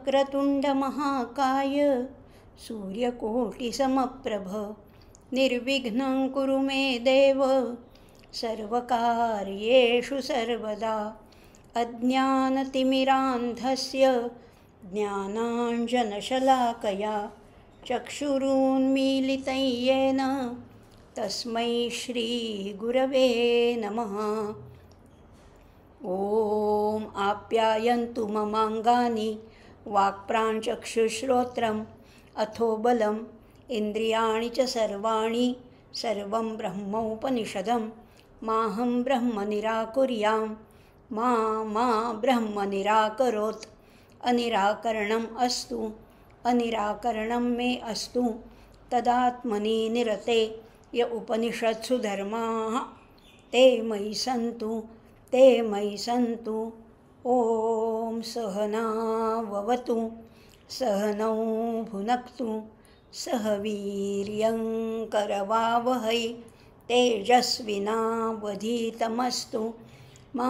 वक्रतुण्डमहाकाय सूर्यकोटिसमप्रभ निर्विघ्नं कुरु मे देव सर्वकार्येषु सर्वदा। अज्ञानतिमिरान्धस्य ज्ञानाञ्जनशलाकया चक्षुरुन्मीलितं येन तस्मै श्रीगुरवे नमः। ॐ आप्यायन्तु ममाङ्गानि वाक्प्राणचक्षुश्रोत्रम् अथो बलम् इन्द्रियाणि च सर्वाणि सर्वं ब्रह्मोपनिषदं माहं ब्रह्म निराकुर्यां मा ब्रह्म निराकरोत्। अनिराकरणम् अस्तु अनिराकरणं मे अस्तु तदात्मनि निरते य उपनिषत्सु धर्माः ते मयि सन्तु। ॐ सहनाववतु सहनौ भुनक्तु सह वीर्यं करवावहै तेजस्विनावधीतमस्तु मा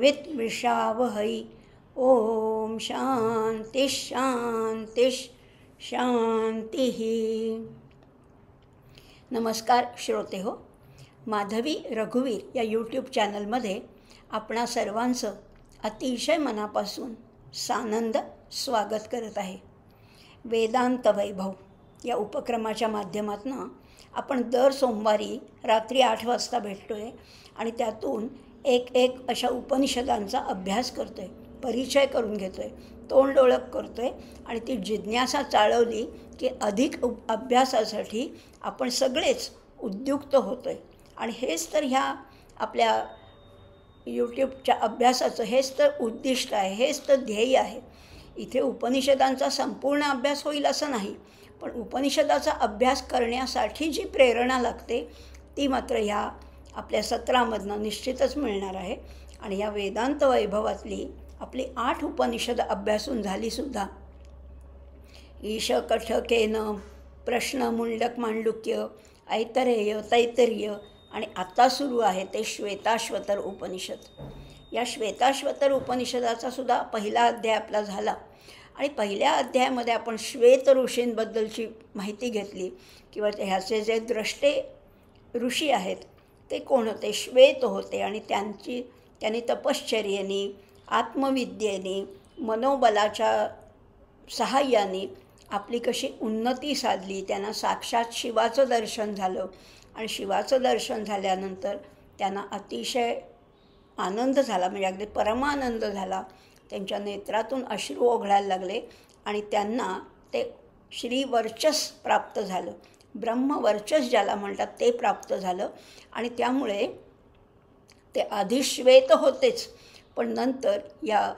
विद्विषावहै। ॐ शान्तिः शान्तिः शान्तिः। नमस्कार श्रोते हो, माधवी रघुवीर या यूट्यूब चॅनलमध्ये आपणा सर्वांचं अतिशय मनापासून सानंद स्वागत करत आहे। वेदांत वैभव या उपक्रमाच्या माध्यमातून आपण दर सोमवारी रात्री 8 वाजता भेटतो आहे आणि त्यातून एक अशा उपनिषदांचा अभ्यास करतो आहे, परिचय करून घेतो आहे, तोंड ओळख करतो आहे आणि ती जिज्ञासा चाळवली की अधिक अभ्यासासाठी आपण सगळेच उद्युक्त होतो आहे। आणि हेच तर ह्या आपल्या यूट्यूबच्या अभ्यासाचं हेच तर उद्दिष्ट आहे, हेच तर ध्येय आहे। इथे उपनिषदांचा संपूर्ण अभ्यास होईल असं नाही, पण उपनिषदाचा अभ्यास करण्यासाठी जी प्रेरणा लागते ती मात्र ह्या आपल्या सत्रामधनं निश्चितच मिळणार आहे। आणि या वेदांत वैभवातली आपली 8 उपनिषद अभ्यासून झालीसुद्धा। ईश कठकेन प्रश्न मुंडक मांडुक्य ऐतरेय तैतरीय आणि आता सुरू आहे ते श्वेताश्वतर उपनिषद। या श्वेताश्वतर उपनिषदाचा सुद्धा पहिला अध्याय आपला झाला आणि पहिल्या अध्यायामध्ये आपण श्वेत ऋषींबद्दलची माहिती घेतली किंवा ह्याचे जे द्रष्टे ऋषी आहेत ते कोण होते, श्वेत होते आणि त्यांनी तपश्चर्येने आत्मविद्येने मनोबलाच्या सहाय्याने आपली कशी उन्नती साधली। त्यांना साक्षात शिवाचं दर्शन झालं आणि शिवाचं दर्शन झाल्यानंतर त्यांना अतिशय आनंद झाला, म्हणजे अगदी परमानंद झाला। त्यांच्या नेत्रातून अश्रू ओघळायला लागले आणि त्यांना ते श्रीवर्चस प्राप्त झालं, ब्रह्मवर्चस ज्याला म्हणतात ते प्राप्त झालं। आणि त्यामुळे ते आधी श्वेत होतेच, पण नंतर या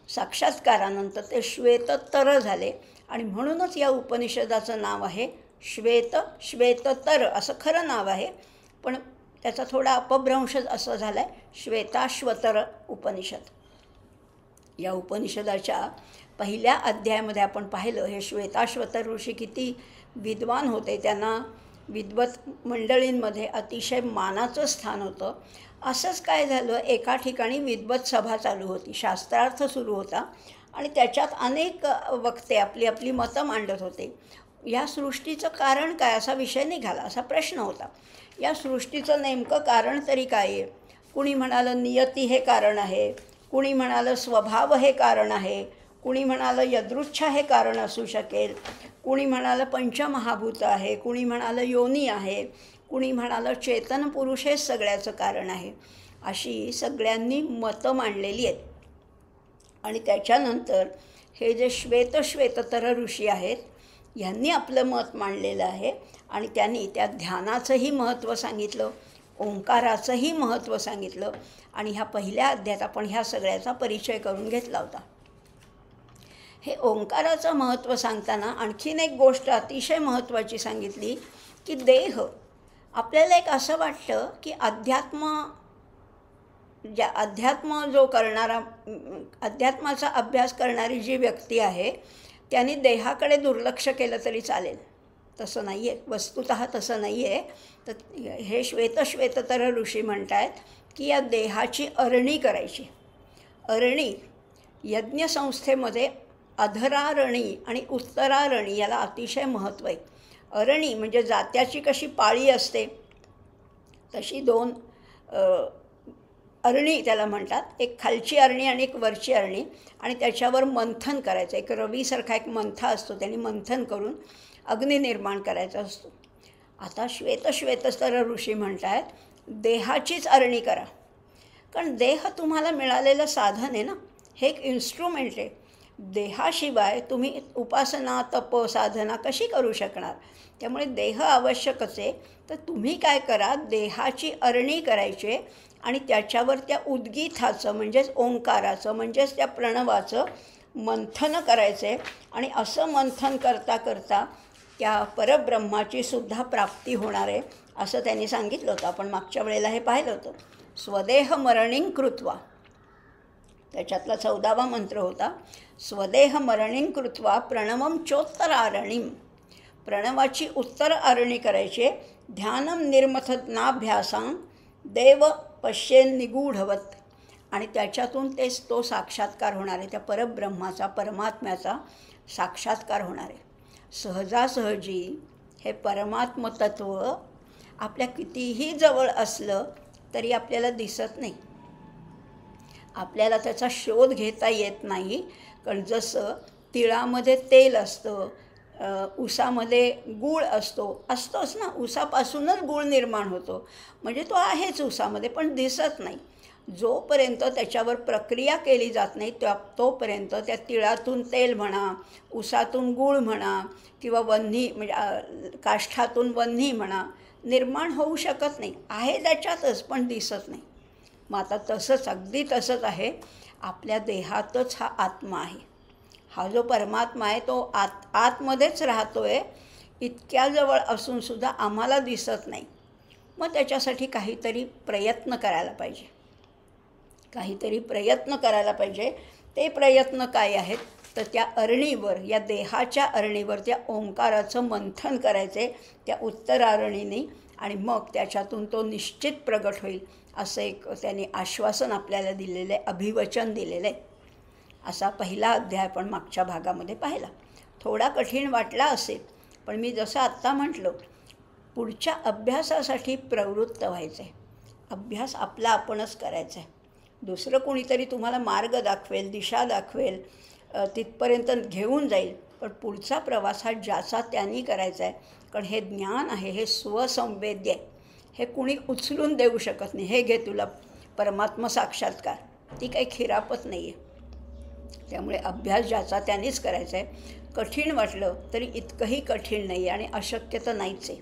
साक्षात्कारानंतर ते श्वेततर झाले आणि म्हणूनच या उपनिषदाचं नाव आहे श्वेततर असं खरं नाव आहे, पण त्याचा थोडा अपभ्रंश असं झाला आहे श्वेताश्वतर उपनिषद। या उपनिषदाच्या पहिल्या अध्यायामध्ये आपण पाहिलं हे श्वेताश्वतर ऋषी किती विद्वान होते, त्यांना विद्वत मंडळींमध्ये अतिशय मानाचं स्थान होतं। असंच काय झालं, एका ठिकाणी विद्वत सभा चालू होती, शास्त्रार्थ सुरू होता आणि त्याच्यात अनेक वक्ते आपली मतं मांडत होते। या सृष्टीचं कारण काय असा विषय निघाला, असा प्रश्न होता। या सृष्टीचं नेमकं कारण तरी काय आहे? कुणी म्हणालं नियती हे कारण आहे, कुणी म्हणालं स्वभाव हे कारण आहे, कुणी म्हणालं यदृच्छा हे कारण असू शकेल, कुणी म्हणालं पंचमहाभूत आहे, कुणी म्हणालं योनी आहे, कुणी म्हणालं चेतन पुरुष हेच सगळ्याचं कारण आहे। अशी सगळ्यांनी मतं मांडलेली आहेत। आणि त्याच्यानंतर हे जे श्वेततर ऋषी आहेत यांनी आपलं मत मांडलेलं आहे आणि त्यांनी त्या ध्यानाचंही महत्त्व सांगितलं, ओंकाराचंही महत्त्व सांगितलं आणि ह्या पहिल्या अध्यायात आपण ह्या सगळ्याचा परिचय करून घेतला होता। हे ओंकाराचं महत्त्व सांगताना आणखीन एक गोष्ट अतिशय महत्त्वाची सांगितली की देह आपल्याला एक असं वाटतं की अध्यात्म जो करणारा, अध्यात्माचा अभ्यास करणारी जी व्यक्ती आहे त्याने देहाकडे दुर्लक्ष केलं तरी चालेल, तसं नाही आहे, वस्तुतः तसं नाही आहे। तर हे श्वेततर ऋषी म्हणत आहेत की या देहाची अरणी करायची। अरणी यज्ञसंस्थेमध्ये अधरारणी आणि उत्तरारणी याला अतिशय महत्त्व आहे. अरणी म्हणजे जात्याची कशी पाळी असते तशी दोन अरणी त्याला म्हणतात. एक खालची अरणी आणि एक वरची अरणी, आणि त्याच्यावर मंथन करायचं. एक रवीसारखा एक मंथा असतो, त्यांनी मंथन करून अग्नी निर्माण करायचा असतो. आता श्वेतस्तर ऋषी म्हणत आहेत देहाचीच अरणी करा, कारण देह तुम्हाला मिळालेलं साधन आहे ना, हे एक इन्स्ट्रुमेंट आहे. देहाशिवाय तुम्ही उपासना तप साधना कशी करू शकणार? त्यामुळे देह आवश्यकच आहे. तर तुम्ही काय करा, देहाची अरणी करायची आणि त्याच्यावर त्या उद्गीताचं म्हणजेच ओंकाराचं म्हणजेच त्या प्रणवाचं मंथन करायचं आहे. आणि असं मंथन करता करता त्या परब्रह्माची सुद्धा प्राप्ती होणार आहे असं त्यांनी सांगितलं होतं. आपण मागच्या वेळेला हे पाहिलं होतं. स्वदेह मरणिं कृत्वा, त्याच्यातला 14वा मंत्र होता. स्वदेह मरणिं कृत्वा प्रणवम चोत्तरारणीम, प्रणवाची उत्तर आरणी करायचे. ध्यानम निर्मथनाभ्यासां देव पश्येन निगूढवत, आणि त्याच्यातून तो साक्षात्कार होणार आहे, त्या परब्रह्माचा परमात्म्याचा साक्षात्कार होणार आहे. सहजासहजी हे परमात्मतत्व आपल्या कितीही जवळ असलं तरी आपल्याला दिसत नाही, आपल्याला त्याचा शोध घेता येत नाही. कारण जसं तिळामध्ये तेल असतं, ऊसामध्ये गूळ असतोच ना, ऊसापासूनच गूळ निर्माण होतो, म्हणजे तो आहेच ऊसामध्ये, पण दिसत नाही. जोपर्यंत त्याच्यावर प्रक्रिया केली जात नाही तोपर्यंत त्या तिळातून तेल म्हणा, ऊसातून गूळ म्हणा, किंवा वन्ही म्हणजे काष्ठातून वन्ही म्हणा निर्माण होऊ शकत नाही. आहे त्याच्यातच पण दिसत नाही. मग आता तसंच अगदी तसंच आहे, आपल्या देहातच हा आत्मा आहे. हा जो परमात्मा आहे तो आतमध्येच राहतो आहे, इतक्या जवळ असूनसुद्धा आम्हाला दिसत नाही. मग त्याच्यासाठी काहीतरी प्रयत्न करायला पाहिजे, काहीतरी प्रयत्न करायला पाहिजे. ते प्रयत्न काय आहेत तर त्या अरणीवर, या देहाच्या अरणीवर त्या ओंकाराचं मंथन करायचे त्या उत्तरारणीने, आणि मग त्याच्यातून तो निश्चित प्रगट होईल असं एक त्यांनी आश्वासन आपल्याला दिलेलं आहे, अभिवचन दिलेलं आहे. असा पहिला अध्याय आपण मागच्या भागामध्ये पाहिला. थोडा कठीण वाटला असेल, पण मी जसं आत्ता म्हटलं, पुढच्या अभ्यासासाठी प्रवृत्त व्हायचं आहे. अभ्यास आपला आपणच करायचा आहे. दुसरं कोणीतरी तुम्हाला मार्ग दाखवेल, दिशा दाखवेल, तिथपर्यंत घेऊन जाईल, पण पुढचा प्रवास हा ज्याचा त्यांनी करायचा आहे. कारण हे ज्ञान आहे, हे स्वसंवेद्य आहे, हे कुणी उचलून देऊ शकत नाही. हे घे तुला परमात्मा साक्षात्कार, ती काही खिरापत नाही आहे. त्यामुळे अभ्यास ज्याचा त्यांनीच करायचा आहे. कठीण वाटलं तरी इतकंही कठीण नाही आहे आणि अशक्य तर नाहीच आहे.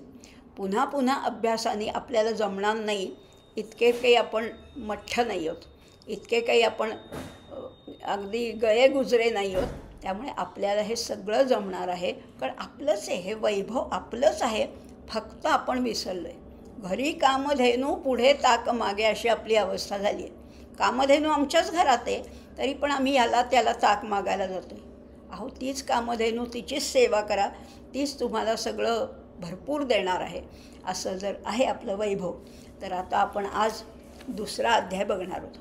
पुन्हा पुन्हा अभ्यासाने आपल्याला जमणार नाही इतके काही आपण मठ्ठ नाही आहोत, इतके काही आपण अगदी गये गुजरे नाही आहोत. त्यामुळे आपल्याला हे सगळं जमणार आहे, कारण आपलंच आहे, हे वैभव आपलंच आहे, फक्त आपण विसरलो आहे. घरी कामधेनू पुढे ताक मागे अशी आपली अवस्था झाली आहे. कामधेनू आमच्याच घरात आहे, तरी पण आम्ही याला त्याला ताक मागायला जातो आहे. अहो, तीच कामधेनू, तिचीच सेवा करा, तीच तुम्हाला सगळं भरपूर देणार आहे. असं जर आहे आपलं वैभव, तर आता आपण आज दुसरा अध्याय बघणार आहोत.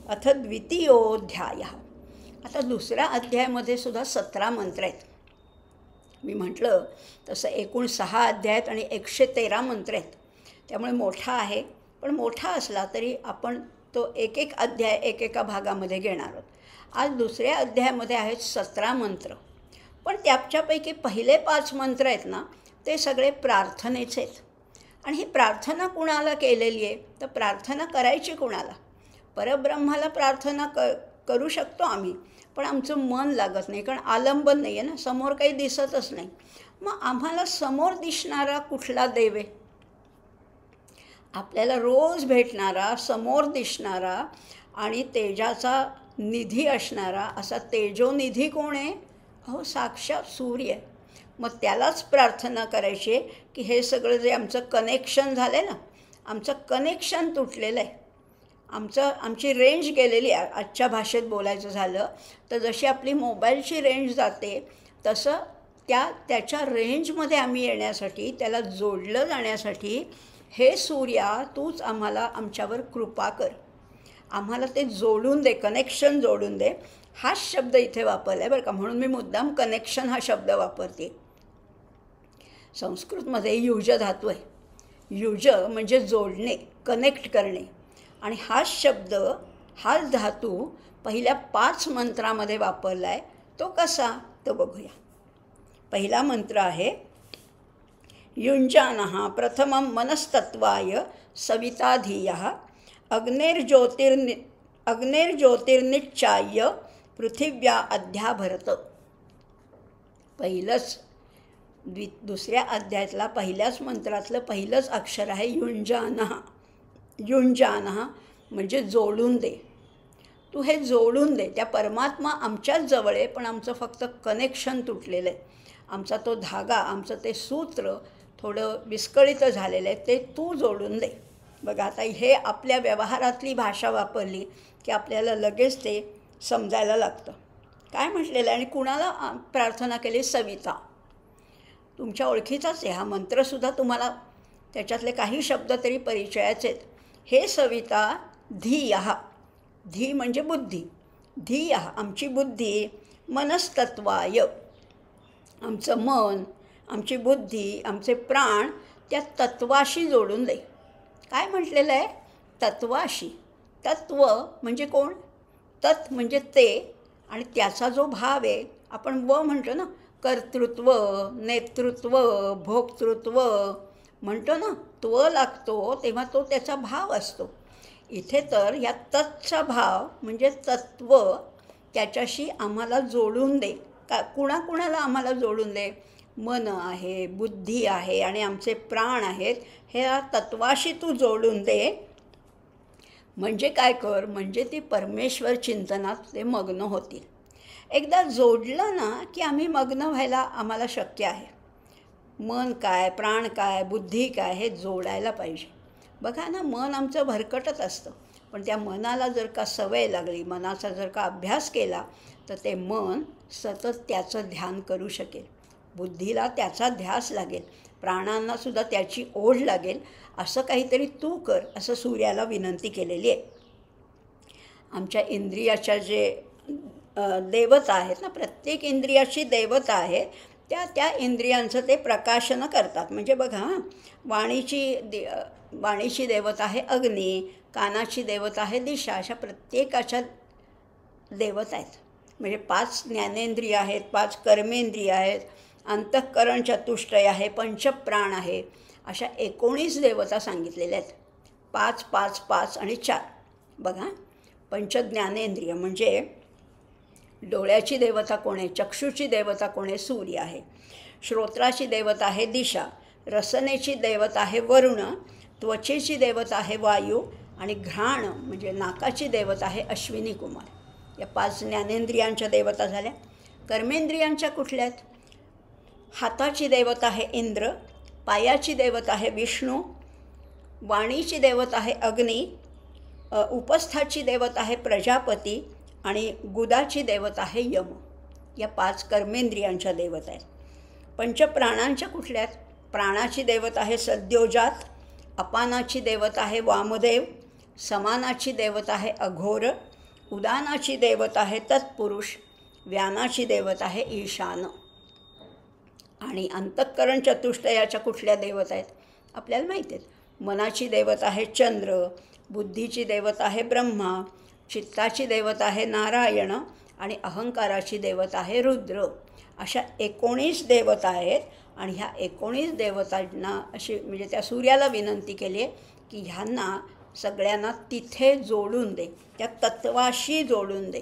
अथ द्वितीयोऽध्याय. आता दुसऱ्या अध्यायामध्ये सुद्धा 17 मंत्र आहेत. मी म्हटलं तसं एकूण 6 अध्याय आहेत आणि 113 मंत्र आहेत. त्यामुळे मोठा आहे, पण मोठा असला तरी आपण तो एक एक अध्याय एकेका भागामध्ये घेणार आहोत. आज दुसऱ्या अध्यायामध्ये आहेत 17 मंत्र, पण त्याच्यापैकी पहिले 5 मंत्र आहेत ना, ते सगळे प्रार्थनेचे आहेत. आणि ही प्रार्थना कुणाला केलेली आहे तर प्रार्थना करायची कुणाला? परब्रह्माला प्रार्थना करू शकतो आम्ही, पण आमचं मन लागत नाही, कारण आलंबन नाही आहे ना, समोर काही दिसतच नाही. मग आम्हाला समोर दिसणारा कुठला देव आहे? आपल्याला रोज भेटणारा, समोर दिसणारा आणि तेजाचा निधी असणारा असा तेजोनिधी कोण आहे? अहो, साक्षात सूर्य आहे. मग त्यालाच प्रार्थना करायची की हे सगळं जे आमचं कनेक्शन झालं आहे ना, आमचं कनेक्शन तुटलेलं आहे, आमची रेंज गेलेली आहे. आजच्या भाषेत बोलायचं झालं तर जशी आपली मोबाईलची रेंज जाते तसं त्याच्या रेंजमध्ये आम्ही येण्यासाठी, त्याला जोडलं जाण्यासाठी, हे सूर्या तूच आम्हाला आमच्यावर कृपा कर. आम्हाला ते जोडून दे, कनेक्शन जोडून दे. हाच शब्द इथे वापरला आहे बरं का, म्हणून मी मुद्दाम कनेक्शन हा शब्द वापरते. संस्कृतमध्ये युज धातू आहे. युज म्हणजे जोडणे, कनेक्ट करणे. आणि हाच शब्द, हाच धातू पहिल्या 5 मंत्रामध्ये वापरला आहे. तो कसा, तो बघूया. पहिला मंत्र आहे युञ्जानः प्रथमं मनस्तत्वाय सविता धियः अग्निर्ज्योतिर्निच्चाय्य पृथिव्या अध्याभरत. पहिलंच दुसऱ्या अध्यायातला पहिल्याच मंत्रातलं पहिलंच अक्षर आहे युञ्जानः. युञ्जानः म्हणजे जोडून दे. तू हे जोडून दे. त्या परमात्मा आमच्याच जवळ आहे, पण आमचं फक्त कनेक्शन तुटलेलं आहे. आमचा तो धागा, आमचं ते सूत्र थोडं विस्कळीत झालेलं आहे, ते तू जोडून दे. बघा, आता हे आपल्या व्यवहारातली भाषा वापरली की आपल्याला लगेच ते समजायला लागतं. काय म्हटलेलं आहे आणि कुणाला प्रार्थना केली? सविता. तुमच्या ओळखीचाच आहे हा मंत्रसुद्धा. तुम्हाला त्याच्यातले काही शब्द तरी परिचयाचे आहेत. हे सविता धियः. धी म्हणजे बुद्धी. धियः आमची बुद्धी, मनस्तत्वाय आमचं मन, आमची बुद्धी, आमचे प्राण त्या तत्वाशी जोडून दे. काय म्हटलेलं आहे? तत्वाशी. तत्व म्हणजे कोण? तत् म्हणजे ते, आणि त्याचा जो भाव आहे, आपण व म्हणतो ना, कर्तृत्व, नेतृत्व, भोक्तृत्व म्हणतो ना, त्व लागतो तेव्हा तो त्याचा भाव असतो. इथे तर या तत्चा भाव म्हणजे तत्व, त्याच्याशी आम्हाला जोडून दे. कुणाकुणाला आम्हाला जोडून दे? मन आहे, बुद्धी आहे आणि आमचे प्राण आहेत. ह्या तत्वाशी तू जोडून दे. म्हणजे काय कर? म्हणजे ती परमेश्वर चिंतनात ते मग्न होतील. एकदा जोडलं ना की आम्ही मग्न व्हायला आम्हाला शक्य आहे. मन काय, प्राण काय, बुद्धी काय हे जोडायला पाहिजे. बघा ना, मन आमचं भरकटत असतं, पण त्या मनाला जर का सवय लागली, मनाचा जर का अभ्यास केला, तर ते मन सतत त्याचं ध्यान करू शकेल. बुद्धीला त्याचा ध्यास लागेल, प्राणांनासुद्धा त्याची ओढ लागेल. असं काहीतरी तू कर, असं सूर्याला विनंती केलेली आहे. आमच्या इंद्रियाच्या जे देवता आहेत ना, प्रत्येक इंद्रियाची देवता आहे, त्या इंद्रियांचं ते प्रकाशन करतात. म्हणजे बघा, वाणीची देवता आहे अग्नी, कानाची देवता आहे दिशा. अशा प्रत्येकाच्या देवता आहेत. म्हणजे 5 ज्ञानेंद्रिय आहेत, 5 कर्मेंद्रिय आहेत, अंतःकरण चतुष्टय आहे, पंचप्राण आहे. अशा 19 देवता सांगितलेल्या आहेत. 5, 5, 5 आणि 4. बघा, पंचज्ञानेंद्रिय म्हणजे डोळ्याची देवता कोण आहे? चक्षुची देवता कोण आहे? सूर्य आहे. श्रोत्राची देवता आहे दिशा. रसनेची देवता आहे वरुण. त्वचेची देवता आहे वायू. आणि घ्राण म्हणजे नाकाची देवता आहे अश्विनी कुमार. या 5 ज्ञानेंद्रियांच्या देवता झाल्या. कर्मेंद्रियांच्या कुठल्या आहेत? हाताची देवता आहे इंद्र. पायाची देवता आहे विष्णू. वाणीची देवता आहे अग्नी. उपस्थाची देवता आहे प्रजापती. आणि गुदाची देवता आहे यम. या 5 कर्मेंद्रियांच्या देवता आहेत. पंचप्राणांच्या कुठल्या आहेत? प्राणाची देवता आहे सद्योजात. अपानाची देवता आहे वामदेव. समानाची देवता आहे अघोर. उदानाची देवता आहे तत्पुरुष. व्यानाची देवता आहे ईशान. आणि अंतःकरण चतुष्टयाच्या कुठल्या देवता आहेत? आपल्याला माहीत आहेत. मनाची देवता आहे चंद्र. बुद्धीची देवता आहे ब्रह्मा. चित्ताची देवता आहे नारायण. आणि अहंकाराची देवता आहे रुद्र. अशा 19 देवता आहेत. आणि ह्या 19 देवतांना अशी म्हणजे त्या सूर्याला विनंती केली आहे की ह्यांना सगळ्यांना तिथे जोडून दे, त्या तत्वाशी जोडून दे.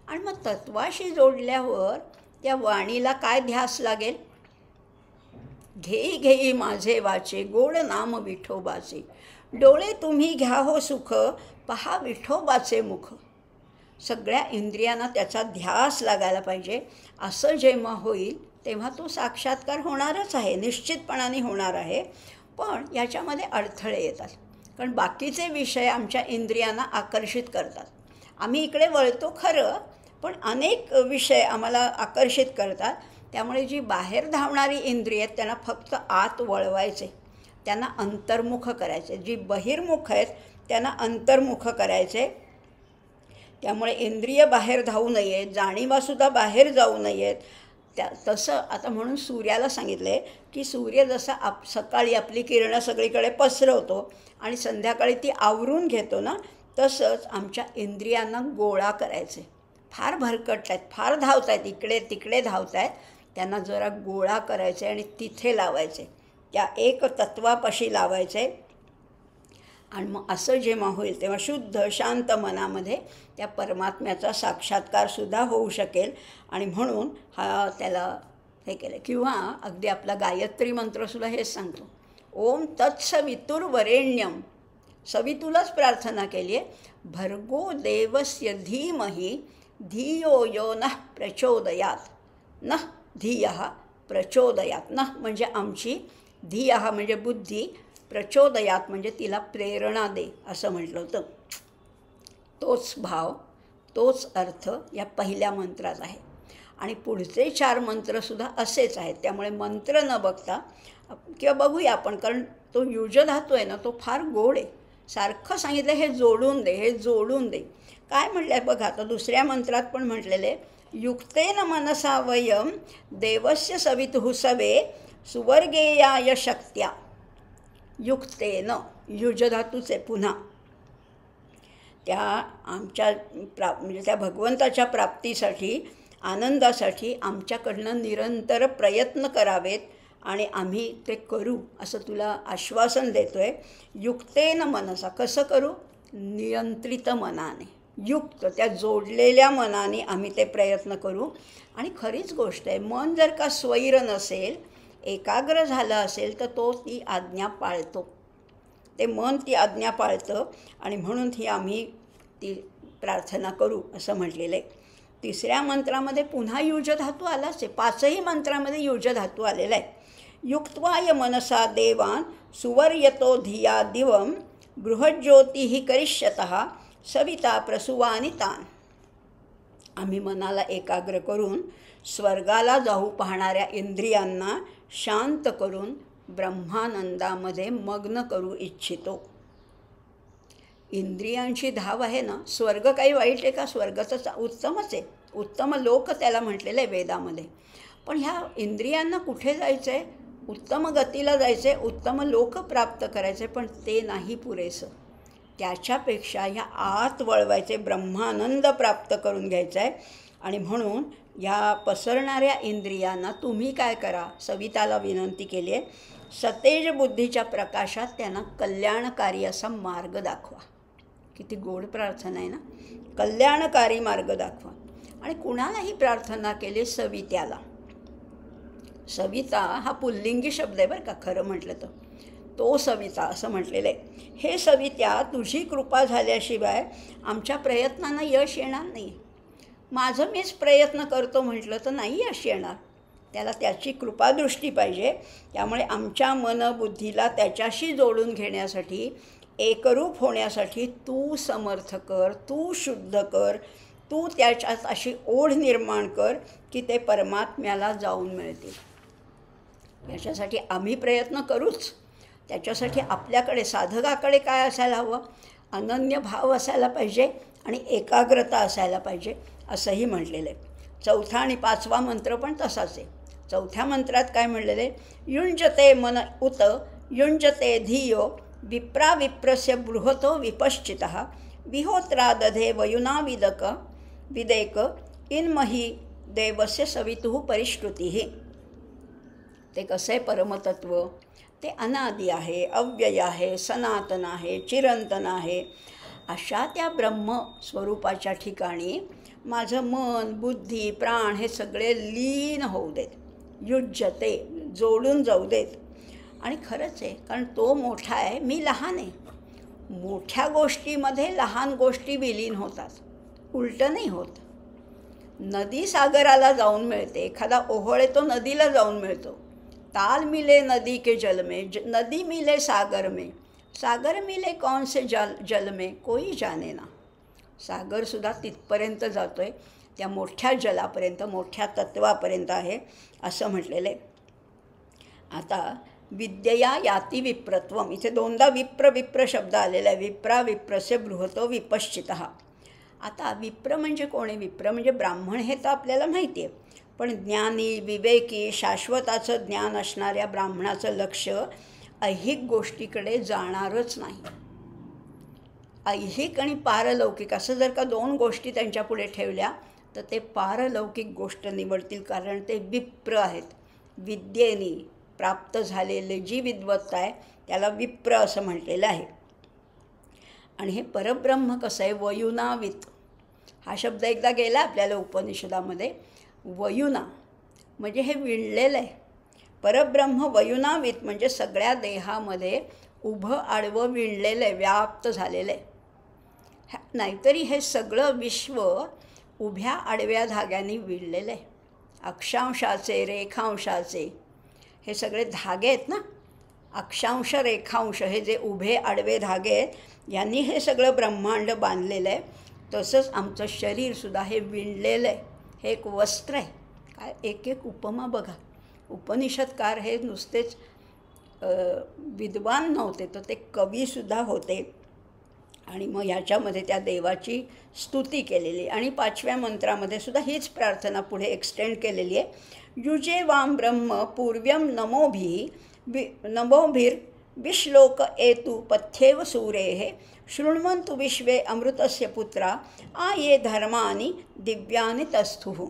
आणि मग तत्वाशी जोडल्यावर त्या वाणीला काय ध्यास लागेल? घेई घेई माझे वाचे, गोड नाम विठोबाचे. डोळे तुम्ही घ्या हो सुख, पहा विठोबाचे मुख. सगळ्या इंद्रियांना त्याचा ध्यास लागायला पाहिजे. असं जेव्हा होईल तेव्हा तो साक्षात्कार होणारच आहे, निश्चितपणाने होणार आहे. पण याच्यामध्ये अडथळे येतात, कारण बाकीचे विषय आमच्या इंद्रियांना आकर्षित करतात. आम्ही इकडे वळतो खरं, पण अनेक विषय आम्हाला आकर्षित करतात. त्यामुळे जी बाहेर धावणारी इंद्रिय आहेत त्यांना फक्त आत वळवायचे, त्यांना अंतर्मुख करायचे. जी बहिर्मुख आहेत त्यांना अंतर्मुख करायचे. त्यामुळे इंद्रिय बाहेर धावू नयेत, जाणीवासुद्धा बाहेर जाऊ नयेत. तसं आता म्हणून सूर्याला सांगितलं आहे की सूर्य जसा सकाळी आपली किरणं सगळीकडे पसरवतो आणि संध्याकाळी ती आवरून घेतो ना, तसंच आमच्या इंद्रियांना गोळा करायचे. फार भरकटत आहेत, फार धावत आहेत, इकडे तिकडे धावत आहेत, त्यांना जरा गोळा करायचे आणि तिथे लावायचे, त्या एक तत्वापाशी लावायचे. आणि मग असं जेव्हा होईल तेव्हा शुद्ध शांत मनामध्ये त्या परमात्म्याचा साक्षात्कारसुद्धा होऊ शकेल. आणि म्हणून त्याला हे केलं. किंवा अगदी आपला गायत्री मंत्रसुद्धा हेच सांगतो, ओम तत्सवितुर्वरेण्यम, सवितुलाच प्रार्थना केली आहे, भर्गो देवस्य धीमहि धियो यो नः प्रचोदयात, नः धियः प्रचोदयात. नः म्हणजे आमची, धियः म्हणजे बुद्धी, प्रचोदयात म्हणजे तिला प्रेरणा दे असं म्हटलं होतं. तोच भाव, तोच अर्थ या पहिल्या मंत्रात आहे. आणि पुढचे 4 मंत्रसुद्धा असेच आहेत. त्यामुळे मंत्र न बघता किंवा बघूया आपण, कारण तो युजधातू आहे ना, तो फार गोड आहे. सारखं सांगितलं हे जोडून दे, हे जोडून दे. काय म्हटलं आहे बघा, आता दुसऱ्या मंत्रात पण म्हटलेले, युक्तेन मनसा वयम देवस्य सवितुः सवे सुवर्गेयाय शक्त्या. युक्तेन, युजधातूचे पुन्हा त्या आमच्या म्हणजे त्या भगवंताच्या प्राप्तीसाठी, आनंदासाठी आमच्याकडनं निरंतर प्रयत्न करावेत आणि आम्ही ते करू असं तुला आश्वासन देतो आहे. युक्तेन मनसा, कसं करू? नियंत्रित मनाने, युक्त त्या जोडलेल्या मनाने आम्ही ते प्रयत्न करू. आणि खरीच गोष्ट आहे, मन जर का स्वैर नसेल, एकाग्र झालं असेल, तर तो ती आज्ञा पाळतो, ते मन ती आज्ञा पाळतं. आणि म्हणून आम्ही ती प्रार्थना करू असं म्हटलेलं आहे. तिसऱ्या मंत्रामध्ये पुन्हा युजधातू आलाच आहे. 5ही मंत्रामध्ये युजधातू आलेला आहे. युक्त्वाय मनसा देवान सुवर्यतो धिया दिवम बृहज्योतिः करिष्यतः सविता प्रसुवानि तान. आम्ही मनाला एकाग्र करून स्वर्गाला जाऊ पाहणाऱ्या इंद्रियांना शांत करून ब्रह्मानंदामध्ये मग्न करू इच्छितो. इंद्रियांची धाव आहे ना, स्वर्ग काही वाईट आहे का? स्वर्गाचं उत्तमच आहे, उत्तम लोक त्याला म्हटलेलं आहे वेदामध्ये. पण ह्या इंद्रियांना कुठे जायचं आहे? उत्तम गतीला जायचं आहे, उत्तम लोक प्राप्त करायचे. पण ते नाही पुरेसं, त्याच्यापेक्षा ह्या आत वळवायचे, ब्रह्मानंद प्राप्त करून घ्यायचा आहे. आणि म्हणून ह्या पसरणाऱ्या इंद्रियांना तुम्ही काय करा, सविताला विनंती केली आहे, सतेज बुद्धीच्या प्रकाशात त्यांना कल्याणकारी असा मार्ग दाखवा. किती गोड प्रार्थना आहे ना, कल्याणकारी मार्ग दाखवा. आणि कुणालाही प्रार्थना केली, सवित्याला. सविता हा पुल्लिंगी शब्द आहे बरं का, खरं म्हटलं तर तो सविता असं म्हटलेलं आहे. हे सवित्या, तुझी कृपा झाल्याशिवाय आमच्या प्रयत्नांना यश येणार नाही. माझं मीच प्रयत्न करतो म्हटलं तर नाही यश येणार, त्याला त्याची कृपादृष्टी पाहिजे. त्यामुळे आमच्या मनबुद्धीला त्याच्याशी जोडून घेण्यासाठी, एकरूप होण्यासाठी तू समर्थ कर, तू शुद्ध कर, तू त्याच्यात अशी ओढ निर्माण कर की ते परमात्म्याला जाऊन मिळतील. याच्यासाठी आम्ही प्रयत्न करूच. त्याच्यासाठी आपल्याकडे, साधकाकडे काय असायला हवं? अनन्य भाव असायला पाहिजे आणि एकाग्रता असायला पाहिजे असंही म्हटलेलं आहे. 4था आणि 5वा मंत्र पण तसाच आहे. 4थ्या मंत्रात काय म्हटलेलं आहे? युञ्जते मन उत युञ्जते धियो विप्रा विप्रस्य बृहतो विपश्चितः विहोत्रा दधे वयुना विदेक इन्मही देवस्य सवितुः परिष्कृतिः. ते कसं आहे परमतत्व? ते अनादि आहे, अव्यय आहे, सनातन आहे, चिरंतन आहे. अशा त्या ब्रह्मस्वरूपाच्या ठिकाणी माझं मन, बुद्धी, प्राण हे सगळे लीन होऊ देत, युज्यते, जोडून जाऊ देत. आणि खरंच आहे, कारण तो मोठा आहे, मी लहान आहे. मोठ्या गोष्टीमध्ये लहान गोष्टी विलीन होतात, उलटं नाही होत. नदी सागराला जाऊन मिळते, एखादा ओहोळ तो नदीला जाऊन मिळतो. ताल मिले नदी के जल में, नदी मिले सागर में, सागर मिले कौन से जल में कोई जाने ना. सागरसुद्धा तिथपर्यंत जातो आहे, त्या मोठ्या जलापर्यंत, मोठ्या तत्वापर्यंत आहे असं म्हटलेलं आहे. आता विद्यया याती विप्रत्वम, इथे 2दा विप्र शब्द आलेला आहे. विप्रा विप्रस्य बृहतो विपश्चितः. आता विप्र म्हणजे कोण आहे? विप्र म्हणजे ब्राह्मण हे तर आपल्याला माहिती आहे, पण ज्ञानी, विवेकी, शाश्वताचं ज्ञान असणाऱ्या ब्राह्मणाचं लक्ष ऐहिक गोष्टीकडे जाणारच नाही. ऐहिक आणि पारलौकिक असं जर का दोन गोष्टी त्यांच्यापुढे ठेवल्या तर ते पारलौकिक गोष्ट निवडतील, कारण ते विप्र आहेत. विद्येने प्राप्त झालेले जी विद्वत्ता आहे त्याला विप्र असं म्हटलेलं आहे. आणि हे परब्रह्म कसं आहे? वयुनावित हा शब्द एकदा गेला आपल्याला उपनिषदामध्ये. वयुना म्हणजे हे विणलेलं आहे. परब्रह्म वयुनावित म्हणजे सगळ्या देहामध्ये उभं आडवं विणलेलं आहे, व्याप्त झालेलं आहे. नाहीतरी हे सगळं विश्व उभ्या आडव्या धाग्यांनी विणलेलं आहे. अक्षांशाचे, रेखांशाचे हे सगळे धागे आहेत ना, अक्षांश रेखांश हे जे उभे आडवे धागे आहेत यांनी हे सगळं ब्रह्मांड बांधलेलं आहे. तसंच आमचं शरीरसुद्धा हे विणलेलं आहे. हे एक वस्त्र आहे. काय एक एक उपमा बघा. उपनिषदकार हे नुसतेच विद्वान नव्हते, तर ते कवीसुद्धा होते. आणि मग ह्याच्यामध्ये त्या देवाची स्तुती केलेली. आणि 5व्या मंत्रामध्ये सुद्धा हीच प्रार्थना पुढे एक्सटेंड केलेली आहे. युजे वाम ब्रह्म पूर्व्यम नमोभिर्विश्लोक एतु पथ्येव सूरेः शृण्वन्तु विश्वे अमृतस्य पुत्रा आ ये धर्मानि दिव्यानि तस्थुः.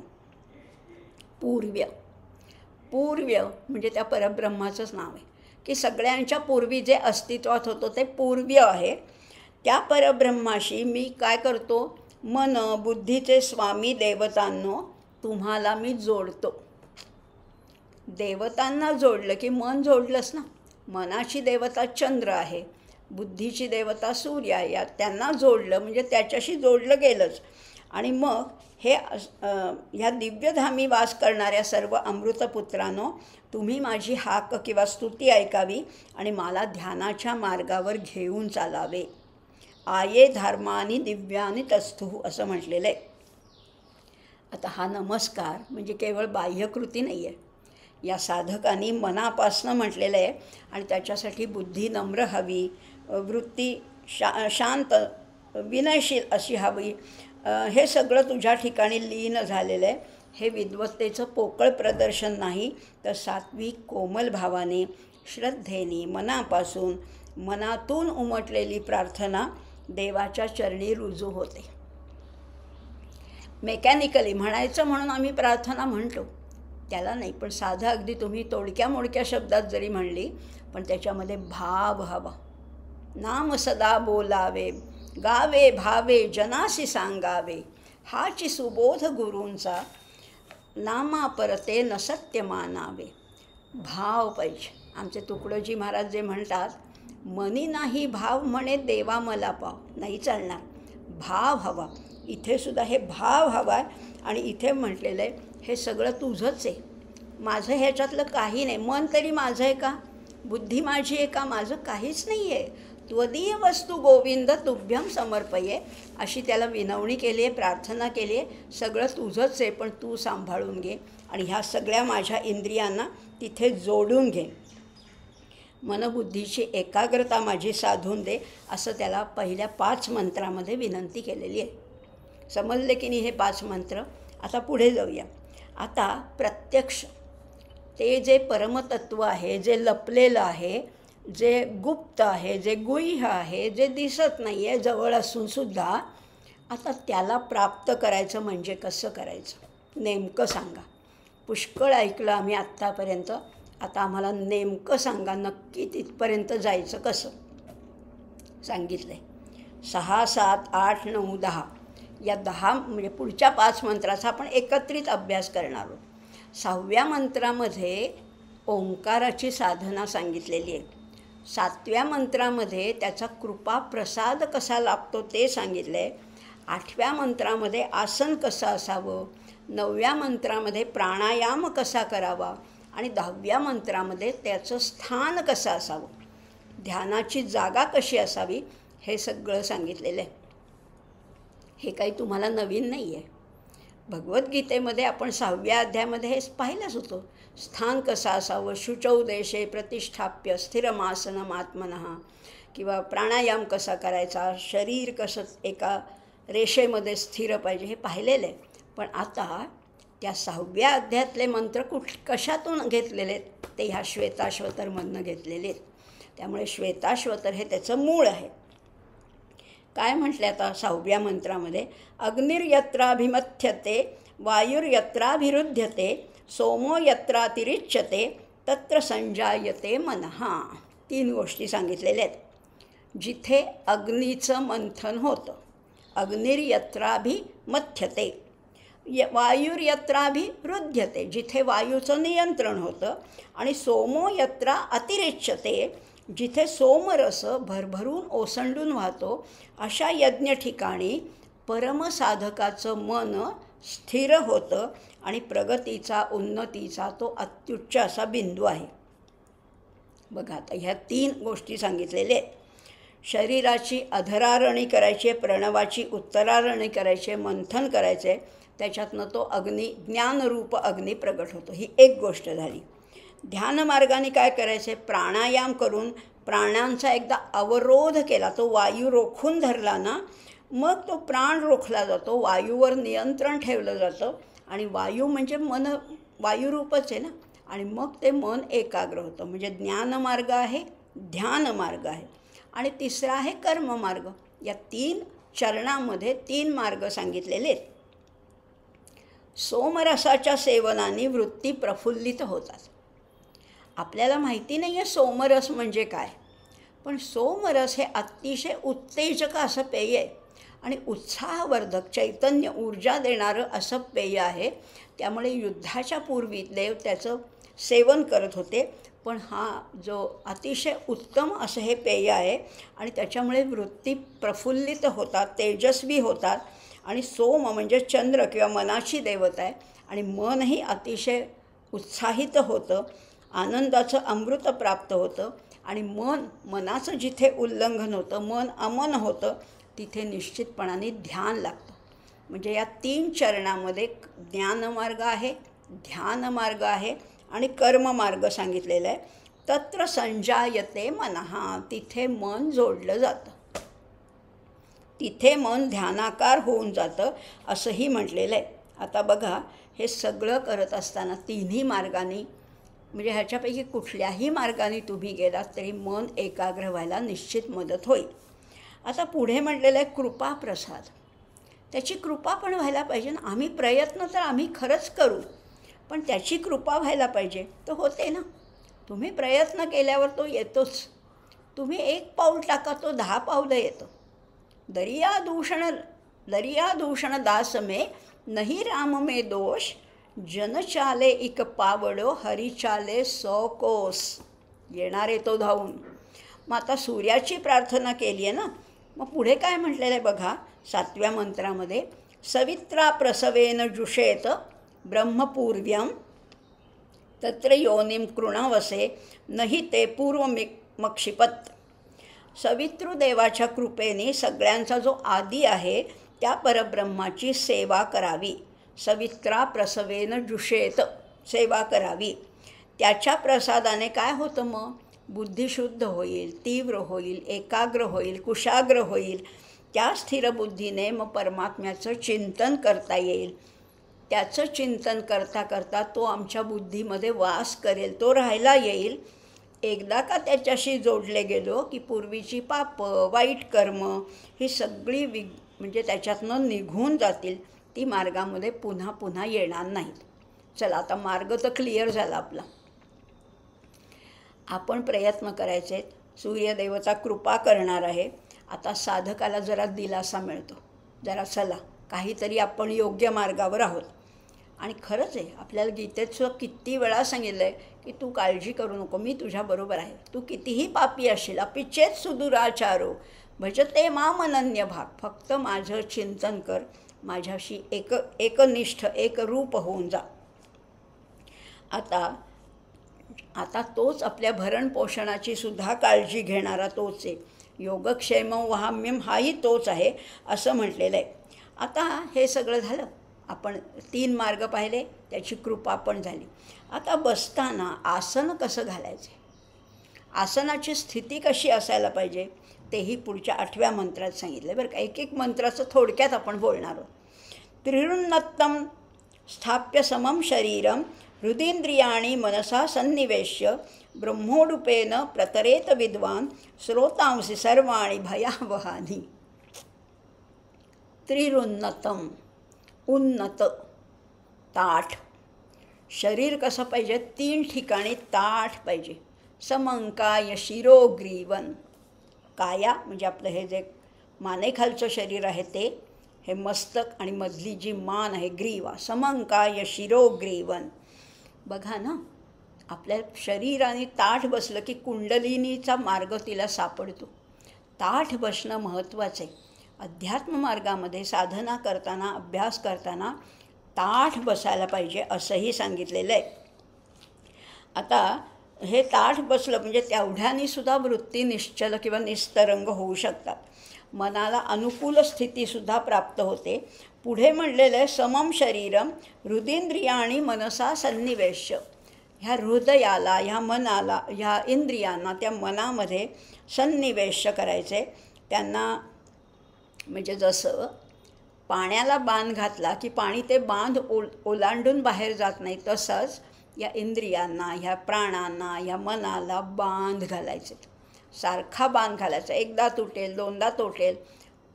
पूर्व्य म्हणजे त्या परब्रह्माचंच नाव आहे की सगळ्यांच्या पूर्वी जे अस्तित्वात होतं ते पूर्व्य आहे. त्या परब्रह्माशी मी काय करतो? मन बुद्धीचे स्वामी देवतांनो तुम्हाला मी जोडतो. देवतांना जोडलं की मन जोडलंच ना. मनाची देवता चंद्र आहे, बुद्धीची देवता सूर्य आहे. या त्यांना जोडलं म्हणजे त्याच्याशी जोडलं गेलंच. आणि मग हे ह्या दिव्यधामी वास करणाऱ्या सर्व अमृतपुत्रांनो तुम्ही माझी हाक किंवा स्तुती ऐकावी आणि मला ध्यानाच्या मार्गावर घेऊन चालावे. आये धर्मानी दिव्यानी तस्थुः असं म्हटलेलं आहे. आता हा नमस्कार म्हणजे केवळ बाह्यकृती नाही आहे. या साधकांनी मनापासनं म्हटलेलं आहे आणि त्याच्यासाठी बुद्धी नम्र हवी, वृत्ती शांत विनयशील अशी हवी. हे सगळं तुझ्या ठिकाणी लीन झालेलं आहे. हे विद्वत्तेचं पोकळ प्रदर्शन नाही, तर सात्विक कोमल भावाने, श्रद्धेने, मनातून उमटलेली प्रार्थना देवाच्या चरणी रुजू होते. मेकॅनिकली म्हणायचं म्हणून आम्ही प्रार्थना म्हणतो त्याला नाही, पण साधं अगदी तुम्ही तोडक्या मोडक्या शब्दात जरी म्हणली पण त्याच्यामध्ये भाव हवा. नाम सदा बोलावे, गावे भावे जनासी सांगावे, हाची सुबोध गुरूंचा, नामा परते न सत्य मानावे. भाव पाहिजे. आमचे तुकडोजी महाराज जे म्हणतात, मनी नाही भाव म्हणे देवा मला पाव, नाही चालणार. भाव हवा. इथे सुद्धा हे भाव हवा आहे. आणि इथे म्हटलेलं आहे हे सगळं तुझंच आहे, माझं ह्याच्यातलं काही नाही. मन तरी माझं आहे का? बुद्धी माझी आहे का? माझं काहीच नाही आहे. त्वदीय वस्तू गोविंद तुभ्यम समर्पये अशी त्याला विनवणी केली आहे, प्रार्थना केली आहे. सगळं तुझंच आहे पण तू सांभाळून घे आणि ह्या सगळ्या माझ्या इंद्रियांना तिथे जोडून घे. मनबुद्धीची एकाग्रता माझी साधून दे असं त्याला पहिल्या 5 मंत्रामध्ये विनंती केलेली आहे. समजले की नाही हे 5 मंत्र? आता पुढे जाऊया. आता प्रत्यक्ष ते जे परमतत्व आहे, जे लपलेलं आहे, जे गुप्त आहे, जे गुह्य आहे, जे दिसत नाही आहे जवळ असूनसुद्धा, आता त्याला प्राप्त करायचं म्हणजे कसं करायचं नेमकं सांगा. पुष्कळ ऐकलं आम्ही आत्तापर्यंत. आता आम्हाला नेमकं सांगा, नक्की तिथपर्यंत जायचं कसं. सांगितलं आहे 6, 7, 8, 9, 10 या 10 म्हणजे पुढच्या 5 मंत्राचा आपण एकत्रित अभ्यास करणार आहोत. 6व्या मंत्रामध्ये ओंकाराची साधना सांगितलेली आहे. 7व्या मंत्रामध्ये त्याचा कृपा प्रसाद कसा लाभतो ते सांगितलं आहे. 8व्या मंत्रामध्ये आसन कसं असावं, 9व्या मंत्रामध्ये प्राणायाम कसा करावा आणि 10व्या मंत्रामध्ये त्याचं स्थान कसं असावं, ध्यानाची जागा कशी असावी, हे सगळं सांगितलेलं आहे. हे काही तुम्हाला नवीन नाही आहे. भगवद्गीतेमध्ये आपण 6व्या अध्यायामध्ये हे पाहिलंच होतं. स्थान कसं असावं, शुचौ देशे प्रतिष्ठाप्य स्थिरमासनमात्मनः, किंवा प्राणायाम कसा करायचा, शरीर कसं एका रेषेमध्ये स्थिर पाहिजे हे पाहिलेलं आहे. पण आता त्या 6व्या अध्यायातले मंत्र कशातून घेतलेले आहेत ते ह्या श्वेताश्वतरमधनं घेतलेले आहेत. त्यामुळे श्वेताश्वतर हे त्याचं मूळ आहे. काय म्हटलं आता 6व्या मंत्रामध्ये? अग्निर्यत्राभिमथ्यते वायुर्यत्राभिरुध्यते सोमो यत्रातिरिच्यते तत्र संजायते मनः. 3 गोष्टी सांगितलेल्या आहेत. जिथे अग्नीचं मंथन होतं, अग्निर्यत्राभिमथ्यते, वायुर्यत्राभिरुध्यते, जिथे वायूचं नियंत्रण होतं, आणि सोमो यत्रा अतिरिच्यते, जिथे सोमरस भरभरून ओसंडून वाहतो, अशा यज्ञ ठिकाणी परमसाधकाचं मन स्थिर होतं आणि प्रगतीचा, उन्नतीचा तो अत्युच्च असा बिंदू आहे. बघा आता ह्या 3 गोष्टी सांगितलेल्या आहेत. शरीराची अधरारणी करायची आहे, प्रणवाची उत्तरारणी करायची आहे, मंथन करायचं आहे, त्याच्यातनं तो अग्नी, ज्ञानरूप अग्नी प्रगट होतो. ही एक गोष्ट झाली. ध्यानमार्गाने काय करायचं आहे? प्राणायाम करून प्राणांचा एकदा अवरोध केला, तो वायू रोखून धरला ना, मग तो प्राण रोखला जातो, वायूवर नियंत्रण ठेवलं जातं, आणि वायू म्हणजे मन, वायुरूपच आहे ना, आणि मग ते मन एकाग्र होतं. म्हणजे ज्ञानमार्ग आहे, ध्यानमार्ग आहे, आणि तिसरा आहे कर्ममार्ग. या 3 चरणामध्ये 3 मार्ग सांगितलेले आहेत. सोमरसाच्या सेवनाने वृत्ती प्रफुल्लित होतात. आपल्याला माहिती नाही आहे सोमरस म्हणजे काय, पण सोमरस हे अतिशय उत्तेजक असं पेय आहे आणि उत्साहवर्धक, चैतन्य, ऊर्जा देणारं असं पेय आहे. त्यामुळे युद्धाच्या पूर्वी देव त्याचं सेवन करत होते. पण हा जो अतिशय उत्तम असं हे पेय आहे आणि त्याच्यामुळे वृत्ती प्रफुल्लित होतात, तेजस्वी होतात. आणि सोम म्हणजे चंद्र किंवा मनाची देवता आहे, आणि मनही अतिशय उत्साहित होतं, आनंदाचं अमृत प्राप्त होतं. आणि मनाचं जिथे उल्लंघन होतं, मन अमन होतं, तिथे निश्चितपणाने ध्यान लागतं. म्हणजे या 3 चरणामध्ये ज्ञानमार्ग आहे, ध्यानमार्ग आहे आणि कर्ममार्ग सांगितलेला आहे. तत्र संजायते मनः, तिथे मन जोडलं जातं, तिथे मन ध्यानाकार होऊन जातं असंही म्हटलेलं आहे. आता बघा, हे सगळं करत असताना 3ही मार्गाने, म्हणजे ह्याच्यापैकी कुठल्याही मार्गाने तुम्ही गेलात तरी मन एकाग्र व्हायला निश्चित मदत होईल. आता पुढे म्हटलेलं आहे कृपा प्रसाद. त्याची कृपा पण व्हायला पाहिजे ना. आम्ही प्रयत्न तर आम्ही खरंच करू, पण त्याची कृपा व्हायला पाहिजे. तर होते ना, तुम्ही प्रयत्न केल्यावर तो येतोच. तुम्ही 1 पाऊल टाका, तो 10 पावलं येतं. दरिया दूषण दास में नहीं राम में दोष, जन चाले इक पावडो हरी चाले 100 कोस. येणार आहे तो धावून. मग आता सूर्याची प्रार्थना केली आहे ना, मग पुढे काय म्हटलेलं आहे बघा 7व्या मंत्रामध्ये? सवित्रा प्रसवेन जुषेत ब्रह्मपूर्व्यम तत्र योनिम कृणवसे नहि ते पूर्वमक्षिपत. सवितृदेवाच्या कृपेने सगळ्यांचा जो आदी आहे त्या परब्रह्माची सेवा करावी. सवित्रा प्रसवेन जुषेत, सेवा करावी. त्याच्या प्रसादाने काय होतं? मग बुद्धी शुद्ध होईल, तीव्र होईल, एकाग्र होईल, कुशाग्र होईल. त्या स्थिर बुद्धीने मग परमात्म्याचं चिंतन करता येईल. त्याचं चिंतन करता करता तो आमच्या बुद्धीमध्ये वास करेल, तो राहायला येईल. एकदा का त्याच्याशी जोडले गेलो की पूर्वीची पापं, वाईट कर्म ही सगळी म्हणजे त्याच्यातनं निघून जातील. ती मार्गामध्ये पुन्हा पुन्हा येणार नाहीत. चला, आता मार्ग तर क्लिअर झाला आपला. आपण प्रयत्न करायचे आहेत, सूर्यदेवता कृपा करणार आहे. आता साधकाला जरा दिलासा मिळतो, जरा चला काहीतरी आपण योग्य मार्गावर आहोत. आणि खरंच आहे, आपल्याला गीतेत किती वेळा सांगितलं आहे की तू काळजी करू नको, मी तुझ्याबरोबर आहे. तू कितीही पापी असशील, अपिचेत सुदुराचारो भजते माम अनन्य भाग. फक्त माझं चिंतन कर, माझ्याशी एकनिष्ठ, एकरूप होऊन जा. आता तोच आपल्या भरणपोषणाची सुद्धा काळजी घेणारा तोच आहे. योगक्षेम वहाम्यम हाही तोच आहे असं म्हटलेलं आहे. आता हे सगळं झालं, आपण 3 मार्ग पाहिले, त्याची कृपा पण झाली. आता बसताना आसन कसं घालायचं? आसनाची स्थिती कशी असायला पाहिजे तेही पुढच्या 8व्या मंत्रात सांगितलं बरं का. एक एक मंत्राचं थोडक्यात आपण बोलणार आहोत. त्रिरुन्नत्तं स्थाप्य समं शरीरं हृदींद्रियाणि मनसा सन्निवेश्य ब्रह्मोडूपेन प्रतरेत विद्वान श्रोतांसि सर्वाणि भयावहानि. त्रिरुन्नतम, उन्नत, ताठ. शरीर कसं पाहिजे? 3 ठिकाणी ताठ पाहिजे. समंकाय शिरोग्रीवन. काया म्हणजे आपलं हे जे मानेखालचं शरीर आहे ते, हे मस्तक आणि मधली जी मान आहे ग्रीवा. समंकाय शिरोग्रीवन. बघा ना, आपल्या शरीराने ताठ बसलं की कुंडलिनीचा मार्ग तिला सापडतो. ताठ बसणं महत्त्वाचं आहे. अध्यात्म मार्गामध्ये साधना करताना, अभ्यास करताना ताठ बसायला पाहिजे असंही सांगितलेलं आहे. आता हे ताठ बसलं म्हणजे तेवढ्याने सुद्धा वृत्ती निश्चल किंवा निस्तरंग होऊ शकतात. मनाला अनुकूल स्थितीसुद्धा प्राप्त होते. पुढे म्हणलेलं आहे समम शरीरम हृदींद्रियाणि मनसा सन्निवेश्य. ह्या हृदयाला, ह्या मनाला, ह्या इंद्रियांना, त्या मनामध्ये सन्निवेश करायचे. त्यांना म्हणजे जसं पाण्याला बांध घातला की पाणी ते बांध ओलांडून बाहेर जात नाही, तसंच या इंद्रियांना, ह्या प्राणांना, ह्या मनाला बांध घालायचे. सारखा बांध घालायचा. एकदा तुटेल, दोनदा तुटेल,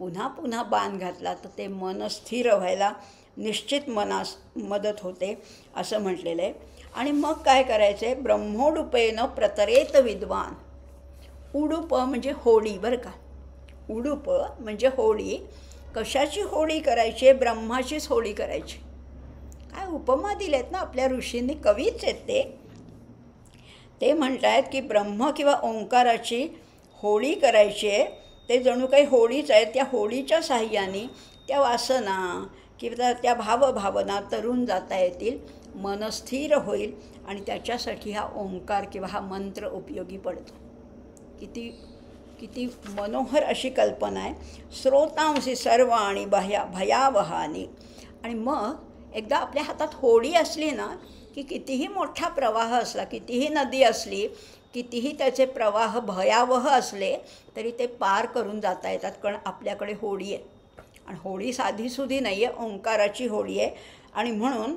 पुन्हा पुन्हा बांध घातला तर ते मन स्थिर व्हायला निश्चित मनास मदत होते असं म्हटलेलं आहे. आणि मग काय करायचं आहे? ब्रह्मोडूपेन प्रतरेत विद्वान. उडूप म्हणजे होळी बरं का. उडूप म्हणजे होळी. कशाची होळी करायची आहे? ब्रह्माचीच होळी करायची. काय उपमा दिलेत ना आपल्या ऋषींनी, कवीच आहेत ते म्हणत आहेत की ब्रह्म किंवा ओंकाराची होळी करायची आहे. ते जणू काही होळीच आहे. त्या होळीच्या साह्याने त्या वासना किंवा त्या भावभावना तरून जाता येतील, मन स्थिर होईल आणि त्याच्यासाठी हा ओंकार किंवा हा मंत्र उपयोगी पडतो. किती किती मनोहर अशी कल्पना आहे. श्रोतांसी सर्वाणि भयावहानि. आणि मग एकदा आपल्या हातात होळी असली ना की कितीही मोठा प्रवाह असला, कितीही नदी असली, कितीही त्याचे प्रवाह भयावह असले तरी ते पार करून जाता येतात, कारण आपल्याकडे होळी आहे. आणि होळी साधीसुधी नाही आहे, ओंकाराची होळी आहे. आणि म्हणून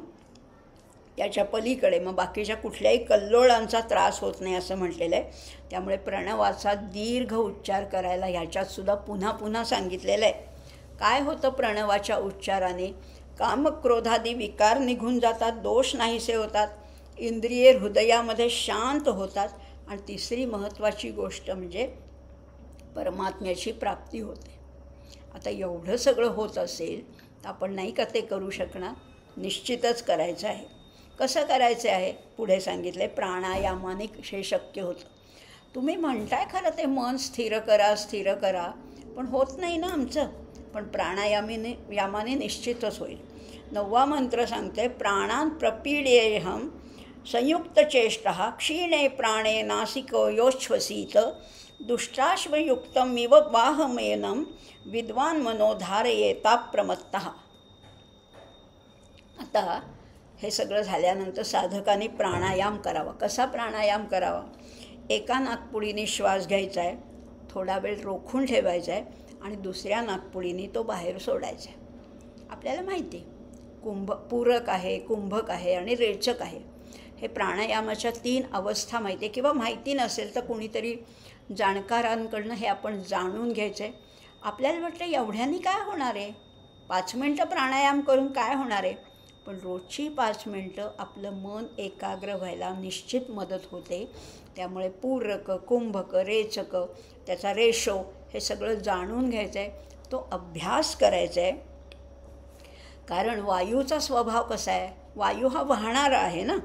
त्याच्या पलीकडे मग बाकीच्या कुठल्याही कल्लोळांचा त्रास होत नाही असं म्हटलेलं आहे. त्यामुळे प्रणवाचा दीर्घ उच्चार करायला ह्याच्यातसुद्धा पुन्हा पुन्हा सांगितलेलं आहे. काय होतं प्रणवाच्या उच्चाराने? कामक्रोधादी विकार निघून जातात, दोष नाहीसे होतात, इंद्रिये हृदयामध्ये शांत होतात आणि तिसरी महत्त्वाची गोष्ट म्हणजे परमात्म्याची प्राप्ती होते. आता एवढं सगळं होत असेल तर आपण नाही का ते करू शकणार? निश्चितच करायचं आहे. कसं करायचं आहे? पुढे सांगितलं आहे. प्राणायामाने हे शक्य होतं. तुम्ही म्हणताय खरं ते मन स्थिर करा, स्थिर करा, पण होत नाही ना आमचं. पण यामाने निश्चितच होईल. 9वा मंत्र सांगते, प्राणान प्रपीडेहम संयुक्तचेष्टः क्षीणे प्राणे नासिको योच्छ्वसीत दुष्टाश्वयुक्तमिव वाहमेनं विद्वान मनो धारयेता प्रमत्तः. आता हे सगळं झाल्यानंतर साधकाने प्राणायाम करावा. कसा प्राणायाम करावा? एका नाकपुडीने श्वास घ्यायचा आहे, थोडा वेळ रोखून ठेवायचा आहे आणि दुसऱ्या नाकपुडीने तो बाहेर सोडायचा आहे. आपल्याला माहिती आहे पूरक आहे, कुंभक आहे आणि रेचक आहे. हे प्राणायामाच्या 3 अवस्था माहिती आहे, किंवा माहिती नसेल तर कुणीतरी जाणकारांकडनं हे आपण जाणून घ्यायचं आहे. आपल्याला वाटलं एवढ्यानी काय होणार आहे, 5 मिनटं प्राणायाम करून काय होणार आहे? पण रोजची 5 मिनटं आपलं मन एकाग्र व्हायला निश्चित मदत होते. त्यामुळे पूरक, कुंभक, रेचक, त्याचा रेशो हे सगळं जाणून घ्यायचं आहे, तो अभ्यास करायचा आहे. कारण वायूचा स्वभाव कसा आहे? वायू हा वाहणारा आहे ना,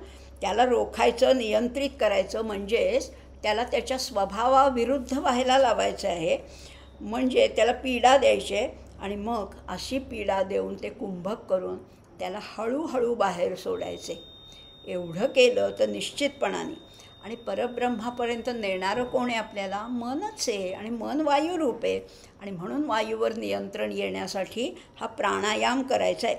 त्याला रोखायचं, नियंत्रित करायचं, म्हणजेच त्याला त्याच्या स्वभावाविरुद्ध व्हायला लावायचं आहे. म्हणजे त्याला पीडा द्यायची आहे आणि मग अशी पीडा देऊन ते कुंभक करून त्याला हळूहळू बाहेर सोडायचे. एवढं केलं तर निश्चितपणाने आणि परब्रह्मापर्यंत नेणारं कोण आहे आपल्याला? मनच आहे. आणि मन वायुरूप आहे. आणि म्हणून वायूवर नियंत्रण येण्यासाठी हा प्राणायाम करायचा आहे.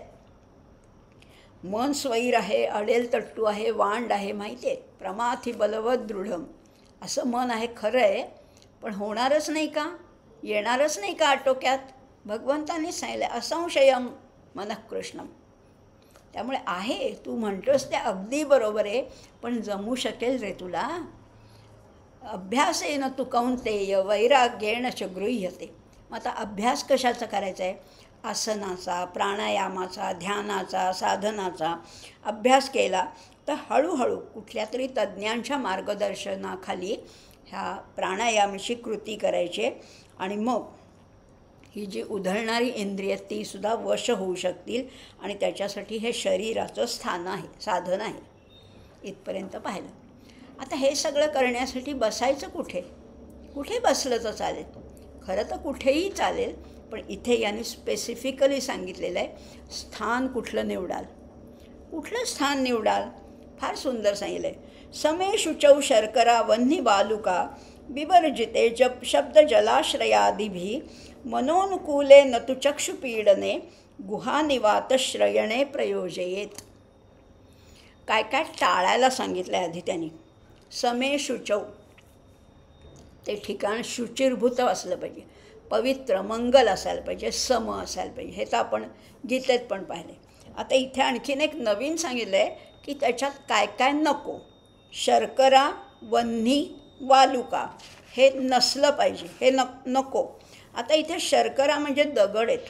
मन स्वैर आहे, अडेल तट्टू आहे, वांड आहे, माहिती आहे. प्रमाथी बलवत दृढम. असं मन आहे, खरं आहे, पण होणारच नाही का, येणारच नाही का आटोक्यात. भगवंतांनी सांगितलं असंशयम मनः कृष्णम. त्यामुळे आहे, तू म्हणतोस ते अगदी बरोबर आहे, पण जमू शकेल रे तुला. अभ्यासेन तु कौंतेय वैराग्येण च गृह्यते. मग आता अभ्यास कशाचा करायचा आहे? आसनाचा, प्राणायामाचा, ध्यानाचा, साधनाचा अभ्यास केला तर हळूहळू कुठल्या तरी तज्ज्ञांच्या मार्गदर्शनाखाली ह्या प्राणायामाची कृती करायची आणि मग ही जी उधळणारी इंद्रिय तीसुद्धा वश होऊ शकतील आणि त्याच्यासाठी हे शरीराचं स्थान आहे, साधन आहे. इथपर्यंत पाहिलं. आता हे सगळं करण्यासाठी बसायचं कुठे? कुठे बसलं तर चालेल? खरं तर कुठेही चालेल, पण इथे यांनी स्पेसिफिकली सांगितलेलं आहे स्थान कुठलं निवडाल. कुठलं स्थान निवडाल? फार सुंदर सांगितलं आहे. समे शुचौ शर्करा वह्नी बालुका बिवर्जिते जप शब्द जलाश्रयादिभी मनोनुकूले न तु चक्षुपीडने गुहानिवातश्रयणे प्रयोजयेत. काय काय टाळायला सांगितलं आहे आधी त्यांनी. समे शुचौ, ते ठिकाण शुचिर्भूत असलं पाहिजे, पवित्र मंगल असायला पाहिजे, सम असायला पाहिजे. हे तर आपण गीतेत पण पाहिले. आता इथे आणखीन एक नवीन सांगितलं आहे की त्याच्यात काय काय नको. शर्करा, वह्नी, वालुका हे नसलं पाहिजे, हे नको. आता इथे शर्करा म्हणजे दगड आहेत.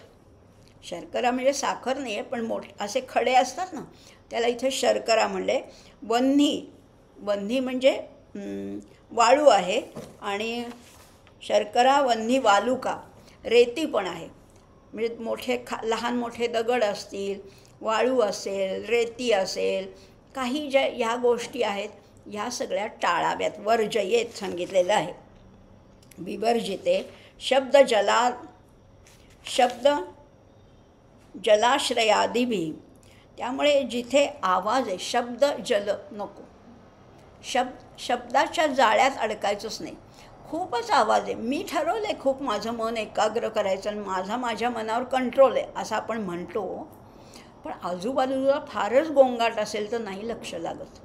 शर्करा म्हणजे साखर नाही आहे, पण असे खडे असतात ना, त्याला इथे शर्करा म्हणले. वह्नी म्हणजे वाळू आहे आणि शर्करा, वह्नी, वालुका रेती पण आहे. म्हणजे लहान मोठे दगड असतील, वाळू असेल, रेती असेल, काही ज्या ह्या गोष्टी आहेत ह्या सगळ्या टाळाव्यात, वर्जयेत सांगितलेलं आहे. विवर्जिते शब्द जलाश्रयादिभी. त्यामुळे जिथे आवाज आहे, शब्द जल नको. शब्दाच्या जाळ्यात अडकायचंच नाही. खूपच आवाज आहे, मी ठरवलं आहे खूप माझं मन एकाग्र करायचं आणि माझ्या मनावर कंट्रोल आहे असं आपण म्हणतो, पण आजूबाजूला फारच गोंगाट असेल तर नाही लक्ष लागत.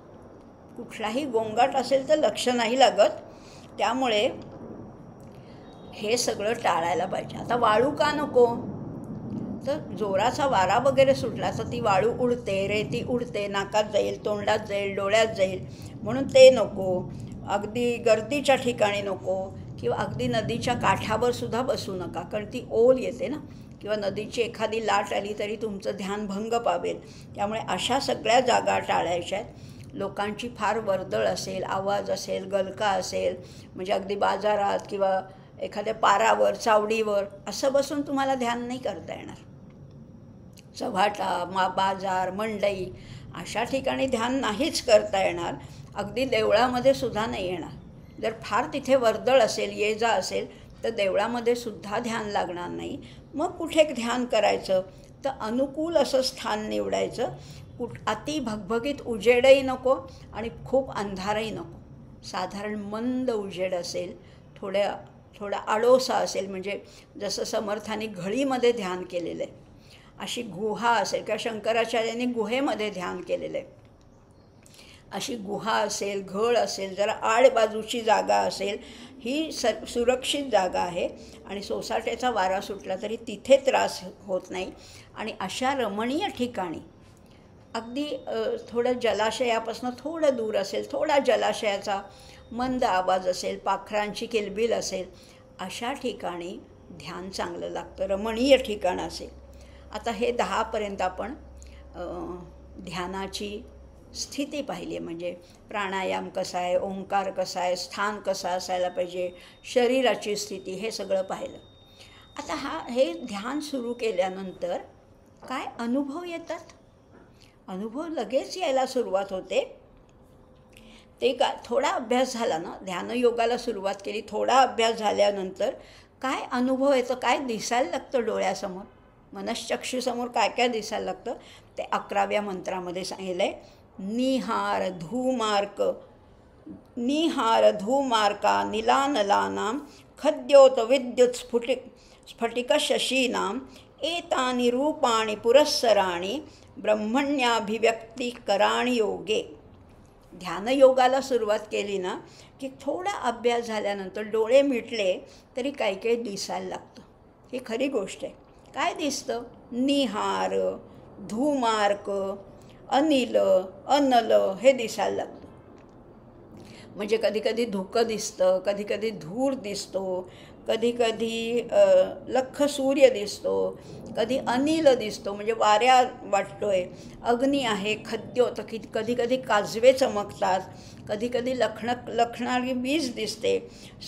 कुठलाही गोंगाट असेल तर लक्ष नाही लागत. त्यामुळे हे सगळं टाळायला पाहिजे. आता वाळू का नको? तर जोराचा वारा वगैरे सुटला तर ती वाळू उडते, रेती उडते, नाकात जाईल, तोंडात जाईल, डोळ्यात जाईल, म्हणून ते नको. अगदी गर्दीच्या ठिकाणी नको किंवा अगदी नदीच्या काठावर सुद्धा बसू नका, कारण ती ओल येते ना, किंवा नदीची एखादी लाट आली तरी तुमचं ध्यान भंग पावेल. त्यामुळे अशा सगळ्या जागा टाळायच्या आहेत. लोकांची फार वर्दळ असेल, आवाज असेल, गलका असेल, म्हणजे अगदी बाजारात किंवा एखाद्या पारावर, चावडीवर असं बसून तुम्हाला ध्यान नाही करता येणार. चव्हाटा, बाजार, मंडई अशा ठिकाणी ध्यान नाहीच करता येणार. अगदी देवळामध्ये सुद्धा नाही येणार. जर फार तिथे वर्दळ असेल, ये जा असेल तर देवळामध्ये सुद्धा ध्यान लागणार नाही. मग कुठे ध्यान करायचं? तर अनुकूल असं स्थान निवडायचं. अति भगभगीत उजेडही नको आणि खूप अंधारही नको. साधारण मंद उजेड असेल, थोडा आडोसा असेल, म्हणजे जसं समर्थांनी घळीमध्ये ध्यान केलेलं आहे अशी गुहा असेल, किंवा शंकराचार्यांनी गुहेमध्ये ध्यान केलेलं आहे अशी गुहा असेल, घळ असेल, जरा आडबाजूची जागा असेल, ही सुरक्षित जागा आहे आणि सोसाट्याचा वारा सुटला तरी तिथे त्रास होत नाही. आणि अशा रमणीय ठिकाणी अगदी थोडं जलाशयापासून थोडं दूर असेल, थोडा जलाशयाचा मंद आवाज असेल, पाखरांची किलबिल असेल, अशा ठिकाणी ध्यान चांगलं लागतं, रमणीय ठिकाण असेल. आता हे 10पर्यंत आपण ध्यानाची स्थिती पाहिली आहे. म्हणजे प्राणायाम कसा आहे, ओंकार कसा आहे, स्थान कसं असायला पाहिजे, शरीराची स्थिती, हे सगळं पाहिलं. आता हे ध्यान सुरू केल्यानंतर काय अनुभव येतात? अनुभव लगेच यायला सुरुवात होते. ते थोडा अभ्यास झाला ना, ध्यानयोगाला सुरुवात केली, थोडा अभ्यास झाल्यानंतर काय अनुभव येतं, काय दिसायला लागतं डोळ्यासमोर, मनश्चक्षुसमोर काय काय दिसायला लागतं ते 11व्या मंत्रामध्ये सांगितलं आहे. निहार धूमार्का निलानलानां खद्योत विद्युत स्फटिकशशीनां एतानि रूपाणि पुरस्सराणि ब्रह्मण्याभिव्यक्तिकराणि योगे. ध्यानयोगाला सुरुवात केली ना की थोडा अभ्यास झाल्यानंतर डोळे मिटले तरी काही काही दिसायला लागतं. ही खरी गोष्ट आहे. काय दिसतं? निहार, धूमार्क, अनिल, अनल हे दिसायला लागतं. म्हणजे कधीकधी धुकं दिसतं, कधीकधी धूर दिसतो, कधीकधी लख्ख सूर्य दिसतो, कधी अनिल दिसतो म्हणजे वाऱ्या वाटतोय, अग्नी आहे, खद्य होतं, की कधीकधी काजवे चमकतात, कधीकधी लखणारी वीज दिसते,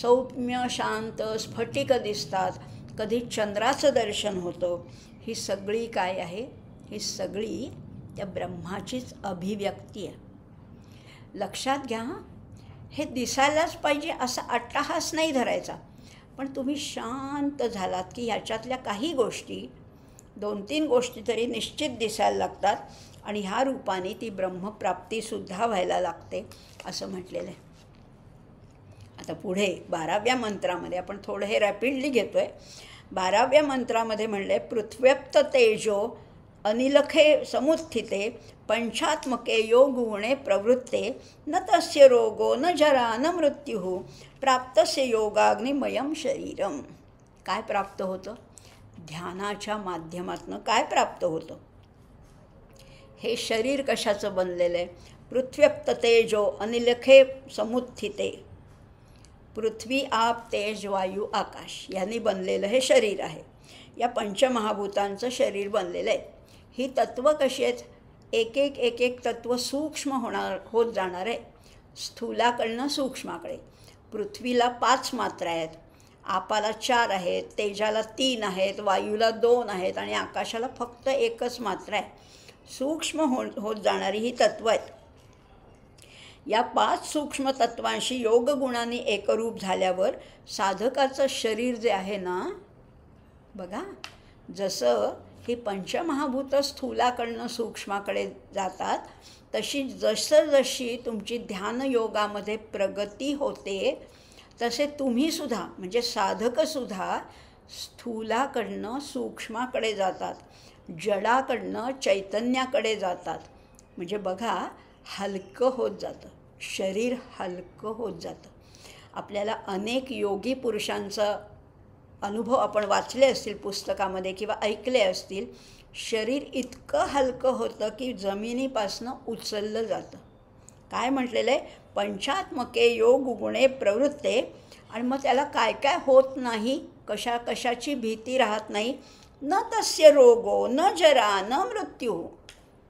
सौम्य शांत स्फटिक दिसतात, कधी चंद्राचं दर्शन होतं. ही सगळी काय आहे? ही सगळी त्या ब्रह्माचीच अभिव्यक्ती आहे. लक्षात घ्या, हे दिसायलाच पाहिजे असा अट्टहास नाही धरायचा. पण तुम्ही शांत झालात की ह्याच्यातल्या काही गोष्टी, 2-3 गोष्टी तरी निश्चित दिसायला लागतात आणि ह्या रूपाने ती ब्रह्मप्राप्तीसुद्धा व्हायला लागते असं म्हटलेलं आहे. आता पुढे 12व्या मंत्रामध्ये आपण थोडं हे रॅपिडली घेतो आहे. 12व्या मंत्रामध्ये म्हणलं आहे, पृथ्व्यप्त तेजो अनिलखे समुत्थिते पंचात्मके योगगुणे प्रवृत्ते न तस्य रोगो न जरा न मृत्युः प्राप्तस्य योगाग्निमयं शरीरम. काय प्राप्त होतं? ध्यानाच्या माध्यमातून काय प्राप्त होतं? हे शरीर कशाचं बनलेलं आहे? पृथ्व्यप्त तेजो अनिलखे समुत्थिते. पृथ्वी, आप, तेज, वायू, आकाश यांनी बनलेलं हे शरीर आहे. या पंचमहाभूतांचं शरीर बनलेलं आहे. ही तत्त्व कशी आहेत? एक एक तत्त्व सूक्ष्म होत जाणार आहे, स्थूलाकडनं सूक्ष्माकडे. पृथ्वीला 5 मात्रा आहेत, आपाला 4 आहेत, तेजाला 3 आहेत, वायूला 2 आहेत आणि आकाशाला फक्त 1च मात्रा आहे. सूक्ष्म होत जाणारी ही तत्त्व आहेत. या 5 सूक्ष्म तत्वांशी योगगुणांनी एकरूप झाल्यावर साधकाचं शरीर जे आहे ना, बघा, जसं ही पंचमहाभूतं स्थूलाकडनं सूक्ष्माकडे जातात तशी जशी तुमची ध्यानयोगामध्ये प्रगती होते तसे तुम्हीसुद्धा म्हणजे साधकसुद्धा स्थूलाकडनं सूक्ष्माकडे जातात, जडाकडनं चैतन्याकडे जातात. म्हणजे बघा, हलकं होत जातं, शरीर हलकं होत जातं. आपल्याला अनेक योगी पुरुषांचा अनुभव आपण वाचले असतील पुस्तकामध्ये किंवा ऐकले असतील. शरीर इतकं हलकं होतं की जमिनीपासनं उचललं जातं. काय म्हटलेलं आहे? पंचात्मके योग गुणे प्रवृत्ते. आणि मग त्याला काय काय होत नाही, कशाची भीती राहत नाही. न तस्य रोगो न जरा न मृत्यू.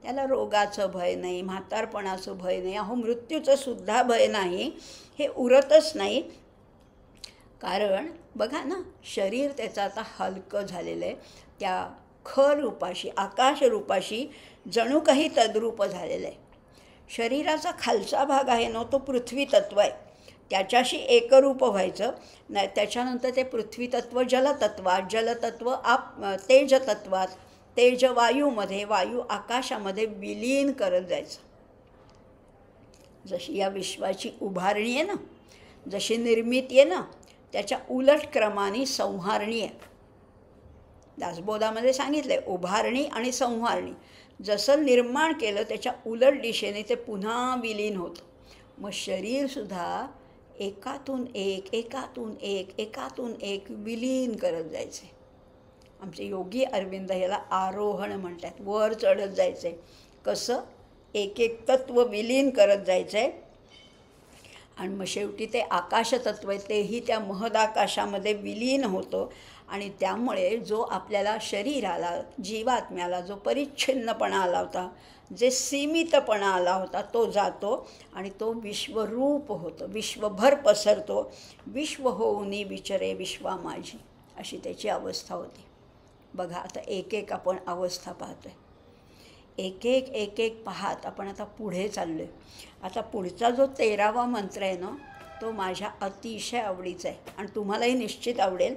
त्याला रोगाचं भय नाही, म्हातारपणाचं भय नाही, अहो मृत्यूचं सुद्धा भय नाही, हे उरतच नाही. कारण बघा ना, शरीर त्याचं आता हलकं झालेलं आहे, त्या रूपाशी, आकाश रूपाशी जणू काही तद्रूप झालेलं आहे. शरीराचा खालचा भाग आहे ना, तो पृथ्वी तत्व आहे, त्याच्याशी एकरूप व्हायचं. नाही त्याच्यानंतर ते पृथ्वी तत्व जलतत्वात, जलतत्व तेजतत्वात, तेज वायूमध्ये, वायू आकाशामध्ये विलीन करत जायचं. जशी या विश्वाची उभारणी आहे ना, जशी निर्मिती आहे ना, त्याच्या उलट क्रमाने संहारणी आहे. दासबोधामध्ये सांगितलं आहे, उभारणी आणि संहारणी. जसं निर्माण केलं त्याच्या उलट दिशेने ते पुन्हा विलीन होतं. मग शरीरसुद्धा एकातून एक विलीन करत जायचे. आमचे योगी अरविंद याला आरोहण म्हणतात, वर चढत जायचे. कसं? एक तत्व विलीन करत जायचं आहे. आणि मग शेवटी ते आकाशतत्व आहे तेही त्या महदाकाशामध्ये विलीन होतं. आणि त्यामुळे जो आपल्याला शरीराला, जीवात्म्याला जो परिच्छिन्नपणा आला होता, जे सीमितपणा आला होता, तो जातो आणि तो विश्वरूप होतो, विश्वभर पसरतो. विश्व होऊनी विचरे विश्वा माझी, अशी त्याची अवस्था होती. बघा, आता एक आपण अवस्था पाहतो आहे. एक पाहत आपण आता पुढे चाललो आहे. आता पुढचा जो 13वा मंत्र आहे ना, तो माझ्या अतिशय आवडीचा आहे आणि तुम्हालाही निश्चित आवडेल.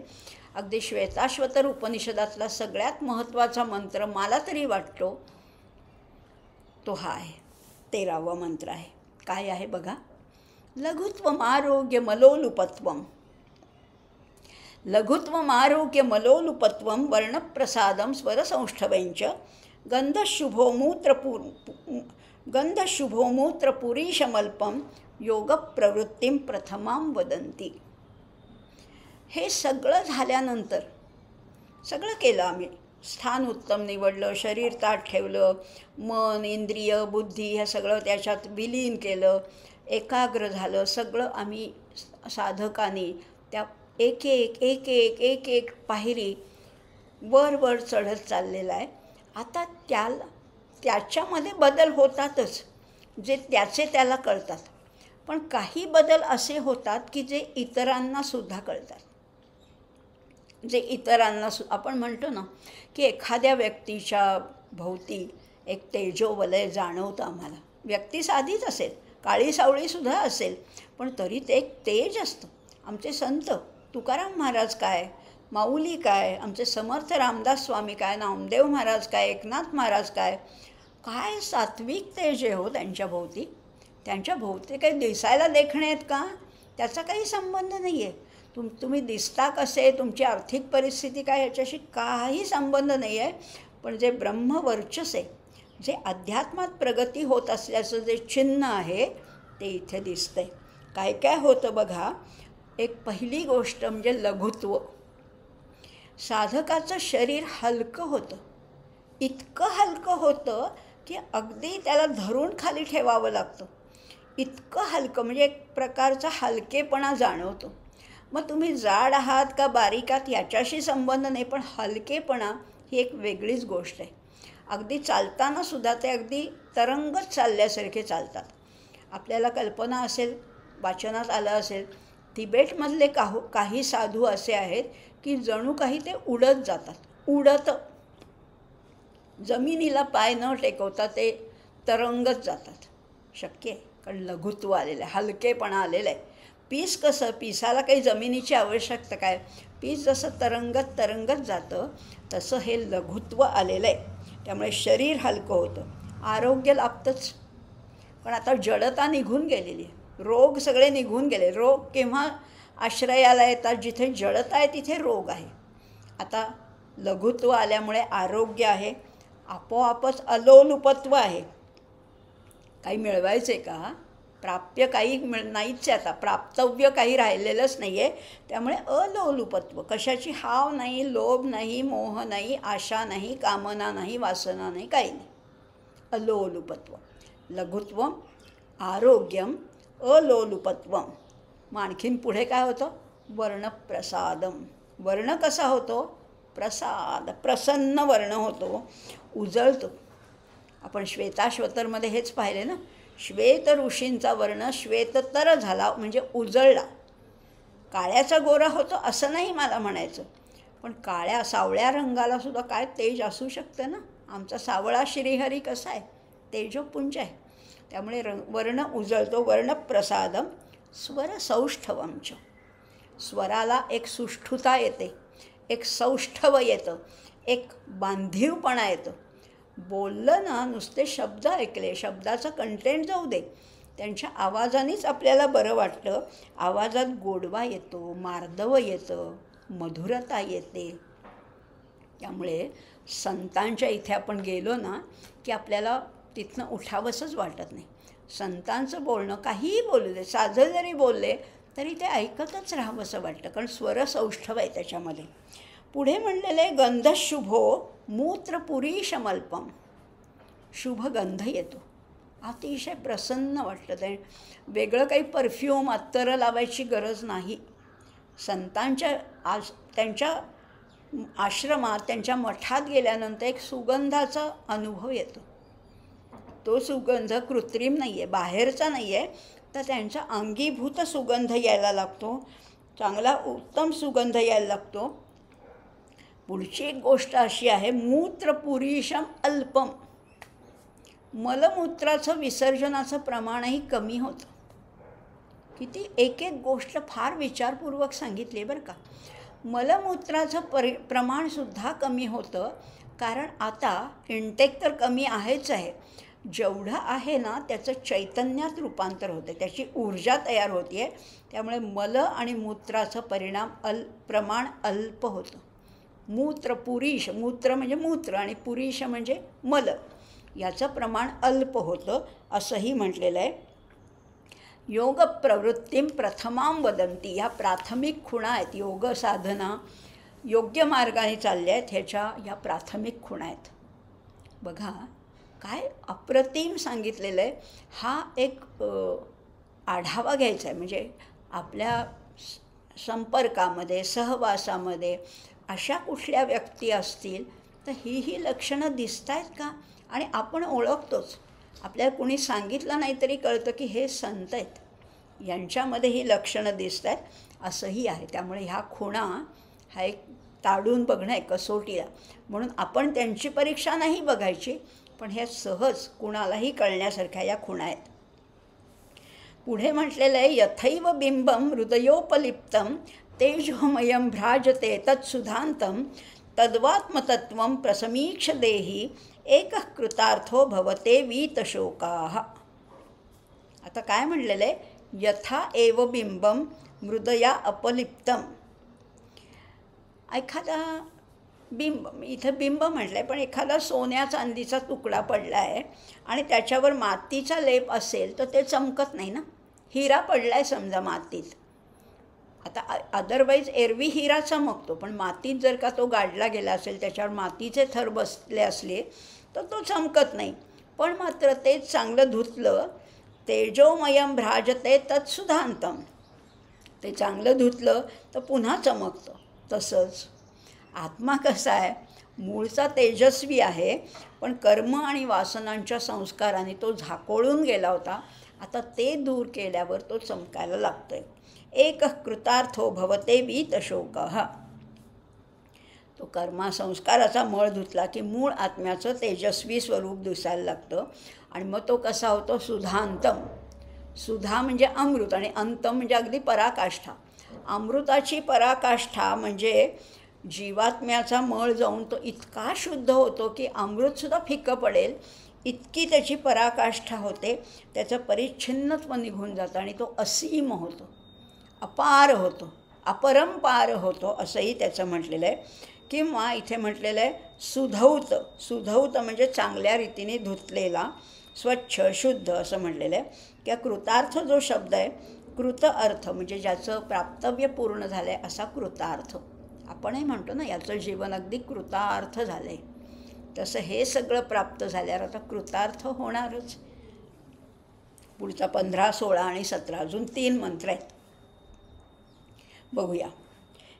अगदी श्वेताश्वतर उपनिषदातला सगळ्यात महत्त्वाचा मंत्र मला तरी वाटतो तो हा आहे, 13वा मंत्र आहे. काय आहे बघा? लघुत्वम आरोग्य मलोलुपत्वम. लघुत्वम आरोग्य मलोलुपत्वम वर्णप्रसादम स्वरसंष्ठवंच गंधशुभो गंधशुभोमूत्र पुरीशमल्पम योग प्रवृत्तीम प्रथमां वदंती. हे सगळं झाल्यानंतर सगळं केलं आम्ही. स्थान उत्तम निवडलं, शरीर ताठ ठेवलं, मन इंद्रिय बुद्धी ह्या सगळं त्याच्यात विलीन केलं, एकाग्र झालं. सगळं आम्ही साधकांनी त्या एक एक एक एक एक एक पायरी वर वर चढत चाललेला आहे. आता त्याच्यामध्ये बदल होतातच जे त्याचे त्याला कळतात, पण काही बदल असे होतात की जे इतरांनासुद्धा कळतात. जे इतरांना आपण म्हणतो ना की एखाद्या व्यक्तीच्या भोवती एक तेजोवलय जाणवतं आम्हाला. व्यक्ती साधीच असेल, काळी सावळीसुद्धा असेल, पण तरी ते एक तेज असतं. आमचे संत तुकाराम महाराज काय, माऊली काय, आमचे समर्थ रामदास स्वामी काय, नामदेव महाराज काय, एकनाथ महाराज काय, काय सात्विक तेज आहे हो त्यांच्या भोवती. त्यांच्या भोवती काही दिसायला देखणे आहेत का, त्याचा काही संबंध नाही आहे. तुम्ही दिसता कसे, तुमची आर्थिक परिस्थिती काय, ह्याच्याशी काही संबंध नाही आहे. पण जे ब्रह्मवर्चस आहे, जे अध्यात्मात प्रगती होत असल्याचं जे चिन्ह आहे ते इथे दिसतंय. काय काय होतं बघा. एक पहिली गोष्ट म्हणजे लघुत्व. साधकाचं शरीर हलकं होतं, इतकं हलकं होतं की अगदी त्याला धरून खाली ठेवावं लागतं. इतकं हलकं म्हणजे एक प्रकारचा हलकेपणा जाणवतो. मग तुम्ही जाड आहात का बारीक आहात याच्याशी संबंध नाही, पण हलकेपणा ही एक वेगळीच गोष्ट आहे. अगदी चालतानासुद्धा ते अगदी तरंगत चालल्यासारखे चालतात. आपल्याला कल्पना असेल, वाचनात आलं असेल, तिबेटमधले काही साधू असे आहेत की जणू काही ते उडत जातात. उडत जमिनीला पाय न टेकवता ते तरंगत जातात. शक्य आहे, कारण लघुत्व आलेलं आहे, हलकेपणा आलेलं आहे. पीस कसं, पिसाला काही जमिनीची आवश्यकता काय, पीस जसं तरंगत तरंगत जातं तसं हे लघुत्व आलेलं आहे. त्यामुळे शरीर हलकं होतं, आरोग्य लाभतंच. पण आता जडता निघून गेलेली आहे, रोग सगळे निघून गेले. रोग केव्हा आश्रयाला येतात, जिथे जडता आहे तिथे रोग आहे. आता लघुत्व आल्यामुळे आरोग्य आहे, आपोआपच अलोलुपत्व आहे. काही मिळवायचं आहे का, प्राप्य काही नाहीच आहे. आता प्राप्तव्य काही राहिलेलंच नाही आहे. त्यामुळे अलोलुपत्व, कशाची हाव नाही, लोभ नाही, मोह नाही, आशा नाही, कामना नाही, वासना नाही, काही नाही. अलोलुपत्व. लघुत्वम, आरोग्यम, अलोलुपत्वम. मग आणखीन पुढे काय होतं, वर्णप्रसादम. वर्ण कसा होतो, प्रसाद, प्रसन्न वर्ण होतो, उजळतो. आपण श्वेताश्वतरमध्ये हेच पाहिले ना, श्वेत ऋषींचा वर्ण श्वेततर झाला म्हणजे उजळला. काळ्याचा गोरा होतो असं नाही मला म्हणायचं, पण काळ्या सावळ्या रंगाला सुद्धा काय तेज असू शकतं ना. आमचा सावळा श्रीहरी कसा आहे, तेजोपुंज आहे. त्यामुळे वर्ण उजळतो. वर्णप्रसादम, स्वर सौष्ठवंच. स्वराला एक सुष्ठुता येते, एक सौष्ठव येतं, एक बांधीवपणा येतं. बोललं ना, नुसते शब्द ऐकले, शब्दाचं कंटेंट जाऊ दे, त्यांच्या आवाजानेच आपल्याला बरं वाटतं. आवाजात गोडवा येतो, मार्दव येतं, मधुरता येते. त्यामुळे संतांच्या इथे आपण गेलो ना की आपल्याला तिथनं उठावंसंच वाटत नाही. संतांचं बोलणं काहीही बोलू दे, साधं जरी बोलले तरी ते ऐकतच राहावंसं वाटतं, कारण स्वरसौष्ठव आहे त्याच्यामध्ये. पुढे म्हणलेले गंधशुभो मूत्रपुरीशमल्पम. शुभ गंध येतो, अतिशय प्रसन्न वाटतं. ते वेगळं काही परफ्यूम अत्तर लावायची गरज नाही. संतांच्या त्यांच्या आश्रमात, त्यांच्या मठात गेल्यानंतर एक सुगंधाचा अनुभव येतो. तो सुगंध कृत्रिम नाही आहे, बाहेरचा नाही आहे, तर त्यांचा अंगीभूत सुगंध यायला लागतो, चांगला उत्तम सुगंध यायला लागतो. पुढची एक गोष्ट अशी आहे, मूत्रपुरीशम अल्पम. मलमूत्राचं विसर्जनाचं प्रमाणही कमी होतं. किती एक एक गोष्ट फार विचारपूर्वक सांगितली बरं का. मलमूत्राचं प्रमाणसुद्धा कमी होतं, कारण आता इंटेक तर कमी आहेच आहे, जेवढं आहे ना त्याचं चैतन्यात रूपांतर होतं, त्याची ऊर्जा तयार होते आहे. त्यामुळे मल आणि मूत्राचं प्रमाण अल्प होतं. मूत्रपुरीश, मूत्र म्हणजे मूत्र आणि पुरीश म्हणजे मल. याचं प्रमाण अल्प होतं असंही म्हटलेलं आहे. योग प्रवृत्तीम प्रथमां वदंती, ह्या प्राथमिक खुणा आहेत. योग साधना योग्य मार्गाने चालल्या आहेत ह्याच्या या प्राथमिक खुणा आहेत. बघा काय अप्रतिम सांगितलेलं आहे. हा एक आढावा घ्यायचा आहे. म्हणजे आपल्या संपर्कामध्ये सहवासामध्ये अशा कुठल्या व्यक्ती असतील तर ही लक्षणं दिसत आहेत का, आणि आपण ओळखतोच. आपल्याला कुणी सांगितलं नाही तरी कळतं की हे संत आहेत, यांच्यामध्ये ही लक्षणं दिसत आहेत असंही आहे. त्यामुळे ह्या खुणा हा एक ताडून बघणं आहे कसोटीला. म्हणून आपण त्यांची परीक्षा नाही बघायची, पण ह्या सहज कुणालाही कळण्यासारख्या या खुणा आहेत. पुढे म्हटलेलं आहे यथैव बिंबम हृदयोपलिप्तम तेजोमयम भ्राजते तत्सुधांतम तद्वात्मतत्वं प्रसमीक्ष देही एकः कृतार्थो भवते वीतशोकाः. आता काय म्हणलेलं आहे, यथा एव बिंबम हृदया अपलिप्तम. एखादा बिंब, इथं बिंब म्हटलं आहे पण एखादा सोन्या चांदीचा तुकडा पडला आहे आणि त्याच्यावर मातीचा लेप असेल तर ते चमकत नाही ना. हिरा पडला आहे समजा मातीत, आता अदरवाईज एरवी हिरा चमकतो, पण मातीत जर का तो गाडला गेला असेल, त्याच्यावर मातीचे थर बसले असले तर तो चमकत नाही. पण मात्र तेच चांगलं धुतलं, तेजोमयम भ्राजते तत्सुधांतम, ते चांगलं धुतलं तर पुन्हा चमकतं. तसंच आत्मा कसा आहे, मूळचा तेजस्वी आहे, पण कर्म आणि वासनांच्या संस्काराने तो झाकोळून गेला होता. आता ते दूर केल्यावर तो चमकायला लागतोय. एकः कृतार्थो भवते वीतशोकः. तो कर्मासंस्काराचा मळ धुतला की मूळ आत्म्याचं तेजस्वी स्वरूप दिसायला लागतं. आणि मग तो कसा होतो, सुधांतम. सुधा म्हणजे अमृत आणि अंतम म्हणजे अगदी पराकाष्ठा. अमृताची पराकाष्ठा म्हणजे जीवात्म्याचा मळ जाऊन तो इतका शुद्ध होतो की अमृतसुद्धा फिक्कं पडेल इतकी त्याची पराकाष्ठा होते. त्याचं परिच्छिन्नत्व निघून जातं आणि तो असीम होतो, अपार होतो, अपरंपार होतो असंही त्याचं म्हटलेलं आहे. किंवा इथे म्हटलेलं आहे सुधौत. सुधौत म्हणजे चांगल्या रीतीने धुतलेला, स्वच्छ, शुद्ध असं म्हटलेलं आहे. किंवा कृतार्थ जो शब्द आहे, कृत अर्थ म्हणजे ज्याचं प्राप्तव्य पूर्ण झालं आहे असा कृतार्थ. आपणही म्हणतो ना याचं जीवन अगदी कृतार्थ झालं आहे, तसं हे सगळं प्राप्त झाल्यावर आता कृतार्थ होणारच. पुढचा 15, 16 आणि 17 अजून 3 मंत्र आहेत, बघूया.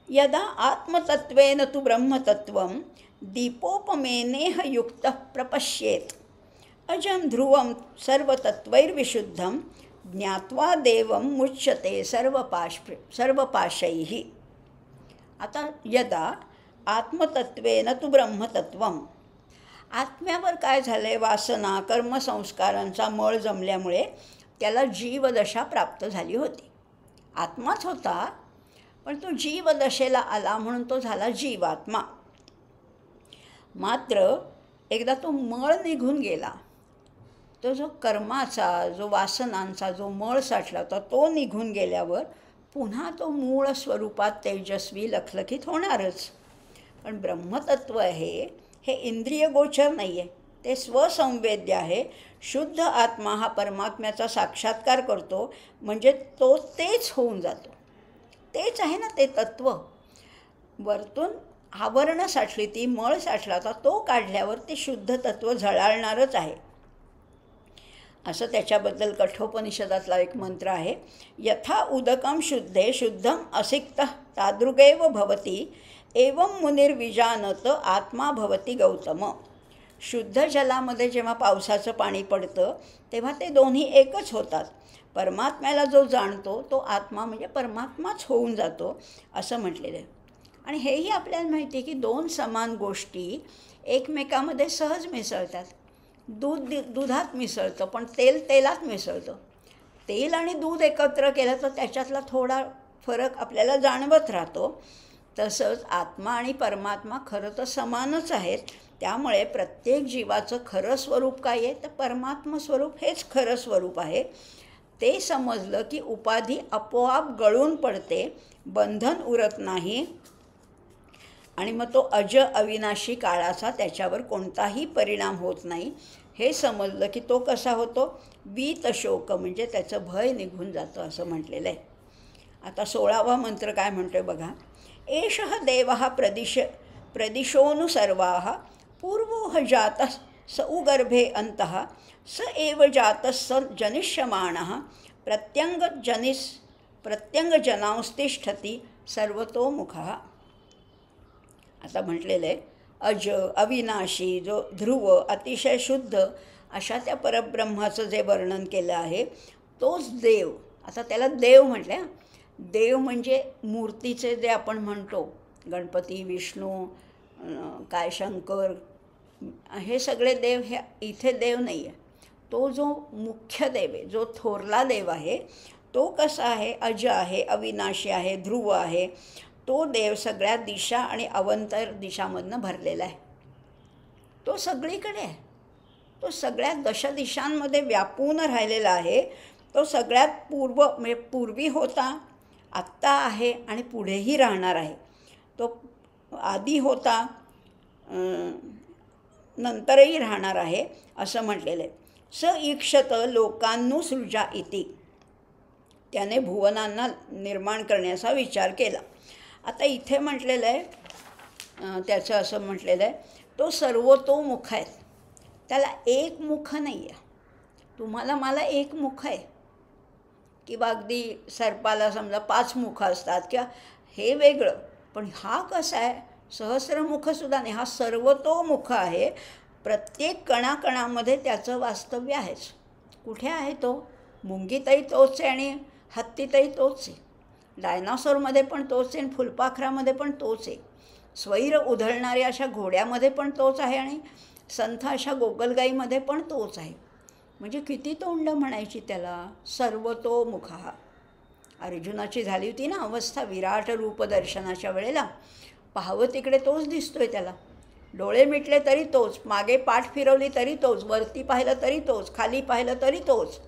यदा आत्मतत्वेन तु ब्रह्मतत्वं दीपोपमेनेह युक्तः प्रपश्येत अजं ध्रुवं सर्वतत्वैर्विशुद्धं ज्ञात्वा देवं मुच्यते सर्वपाशैः. आता यदा आत्मतत्वेन तु ब्रह्मतत्वं, आत्म्यावर काय झालं आहे, वासना कर्मसंस्कारांचा मळ जमल्यामुळे त्याला जीवदशा प्राप्त झाली होती. आत्माच होता पण तो जीवदशेला आला म्हणून तो झाला जीवात्मा. मात्र एकदा तो मळ निघून गेला, तो जो कर्माचा जो वासनांचा जो मळ साठला होता तो निघून गेल्यावर पुन्हा तो मूळ स्वरूपात तेजस्वी लखलखीत होणारच. पण ब्रह्मतत्व हे इंद्रियगोचर नाही आहे, ते स्वसंवेद्य आहे. शुद्ध आत्मा हा परमात्म्याचा साक्षात्कार करतो म्हणजे तो तेच होऊन जातो. तेच आहे ना ते तत्त्व. वरतून आवरणं साठली, ती मळ साठला होता, तो काढल्यावर ते शुद्ध तत्त्व झळाळणारच आहे. असं त्याच्याबद्दल कठोपनिषदातला एक मंत्र आहे. यथा उदकं शुद्धे शुद्धम असिक्तः तादृगेव भवती एवं मुनिर्विजानत आत्मा भवती गौतम. शुद्ध जलामध्ये जेव्हा पावसाचं पाणी पडतं तेव्हा ते दोन्ही एकच होतात. परमात्म्याला जो जाणतो तो आत्मा म्हणजे परमात्माच होऊन जातो असं म्हटलेलं आहे. आणि हेही आपल्याला माहिती आहे की दोन समान गोष्टी एकमेकामध्ये सहज मिसळतात. दूध दुधात मिसळतं, पण तेल तेलात मिसळतं. तेल आणि दूध एकत्र केलं तर त्याच्यातला थोडा फरक आपल्याला जाणवत राहतो. तसंच आत्मा आणि परमात्मा खरं तर समानच आहेत. त्यामुळे प्रत्येक जीवाचं खरं स्वरूप काय आहे तर परमात्मा स्वरूप हेच खरं स्वरूप आहे. ते समजलं की उपाधी आपोआप गळून पडते, बंधन उरत नाही आणि मग तो अज अविनाशी काळाचा त्याच्यावर कोणताही परिणाम होत नाही. हे समजलं की तो कसा होतो, वीतशोक म्हणजे त्याचं भय निघून जातं असं म्हटलेलं आहे. आता 16वा मंत्र काय म्हणतोय बघा. एषः देवः प्रदिशोऽनुसर्वाः पूर्वोह जातः स उगर्भे अन्तः स एव जातः स जनिष्यमाणः प्रत्यङ्गजनांस्तिष्ठति सर्वतोमुखः. आता म्हटलेलं आहे अज, अविनाशी, जो ध्रुव, अतिशय शुद्ध अशा त्या परब्रह्माचं जे वर्णन केलं आहे तोच देव. आता त्याला देव म्हटलं. देव म्हणजे मूर्तीचे जे आपण म्हणतो गणपती, विष्णू, काय शंकर, हे सगळे देव हे इथे देव नाही आहे. तो जो मुख्य देव आहे, जो थोरला देव आहे, तो कसा आहे, अज आहे, अविनाशी आहे, ध्रुव आहे. तो देव सगळ्या दिशा आणि अवंतर दिशामधनं भरलेला आहे. तो सगळीकडे आहे. तो सगळ्या दशदिशांमध्ये व्यापून राहिलेला आहे. तो सगळ्यात म्हणजे पूर्वी होता, आत्ता आहे आणि पुढेही राहणार आहे. तो आधी होता, नंतरही राहणार आहे असं म्हटलेलं आहे. स ईक्षत लोकांनुसृजा इति. त्याने भुवनांना निर्माण करण्याचा विचार केला. आता इथे म्हटलेलं आहे, त्याचं असं म्हटलेलं आहे, तो सर्वतोमुख आहे. त्याला एक मुख नाही आहे. तुम्हाला मला एक मुख आहे किंवा अगदी सर्पाला समजा 5 मुखं असतात किंवा हे वेगळं. पण हा कसा आहे, सहस्रमुखसुद्धा नाही, हा सर्वतोमुख आहे. प्रत्येक कणाकणामध्ये त्याचं वास्तव्य आहेच. कुठे आहे तो? मुंगीतही तोच आहे आणि हत्तीतही तोच आहे. डायनासोरमध्ये पण तोच आहे आणि फुलपाखरामध्ये पण तोच आहे. स्वैर उधळणाऱ्या अशा घोड्यामध्ये पण तोच आहे आणि संथ अशा गोगलगाईमध्ये पण तोच आहे. म्हणजे किती तोंड म्हणायची त्याला. सर्वतोमुखः. अर्जुनाची झाली होती ना अवस्था विराट रूप दर्शनाच्या वेळेला. पाहावं तिकडे तोच दिसतोय त्याला. डोळे मिटले तरी तोच, मागे पाठ फिरवली तरी तोच, वरती पाहिलं तरी तोच, खाली पाहिलं तरी तोच.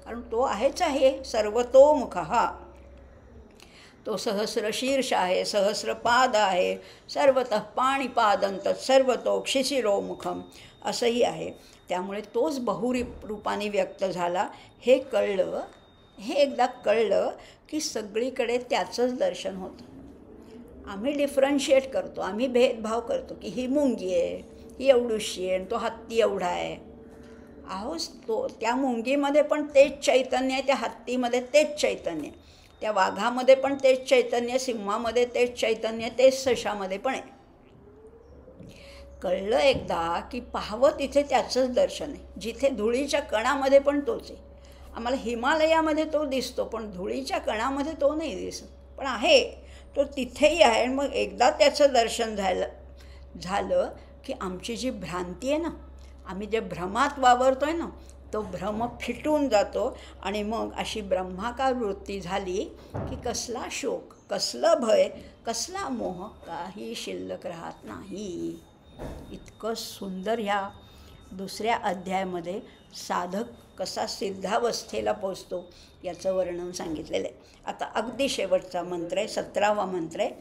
कारण तो आहेच आहे सर्वतोमुखः. तो सहस्रशीर्ष आहे, सहस्रपाद आहे, सर्वतः पाणिपादं तत्सर्वतो शिशिरोमुखम असंही आहे. त्यामुळे तोच बहुरूपाने व्यक्त झाला. हे कळलं, हे एकदा कळलं की सगळीकडे त्याचंच दर्शन होतं. आम्ही डिफरन्शिएट करतो, आम्ही भेदभाव करतो की ही मुंगी आहे, ही एवढूशी आहे आणि तो हत्ती एवढा आहे. आहोच तो त्या मुंगीमध्ये पण तेच चैतन्य आहे, त्या हत्तीमध्ये तेच चैतन्य आहे, त्या वाघामध्ये पण तेच चैतन्य, सिंहामध्ये तेच चैतन्य, तेच सशामध्ये पण आहे. कळलं एकदा की पाहावं तिथे त्याचंच दर्शन आहे. जिथे धुळीच्या कणामध्ये पण तोच आहे. आम्हाला हिमालयामध्ये तो दिसतो पण धुळीच्या कणामध्ये तो नाही दिसत, पण आहे तो तिथेही आहे. मग एकदा त्याचं दर्शन झालं की आमची जी भ्रांती आहे ना, आम्ही जे भ्रमात वावरतो आहे ना, तो भ्रम फिटून जातो आणि मग अशी ब्रह्माकार वृत्ती झाली की कसला शोक, कसलं भय, कसला मोह काही शिल्लक राहत नाही. इतकं सुंदर ह्या दुसऱ्या अध्यायामध्ये साधक कसा सिद्धावस्थेला पोचतो याचं वर्णन सांगितलेलं आहे. आता अगदी शेवटचा मंत्र आहे, 17वा मंत्र आहे.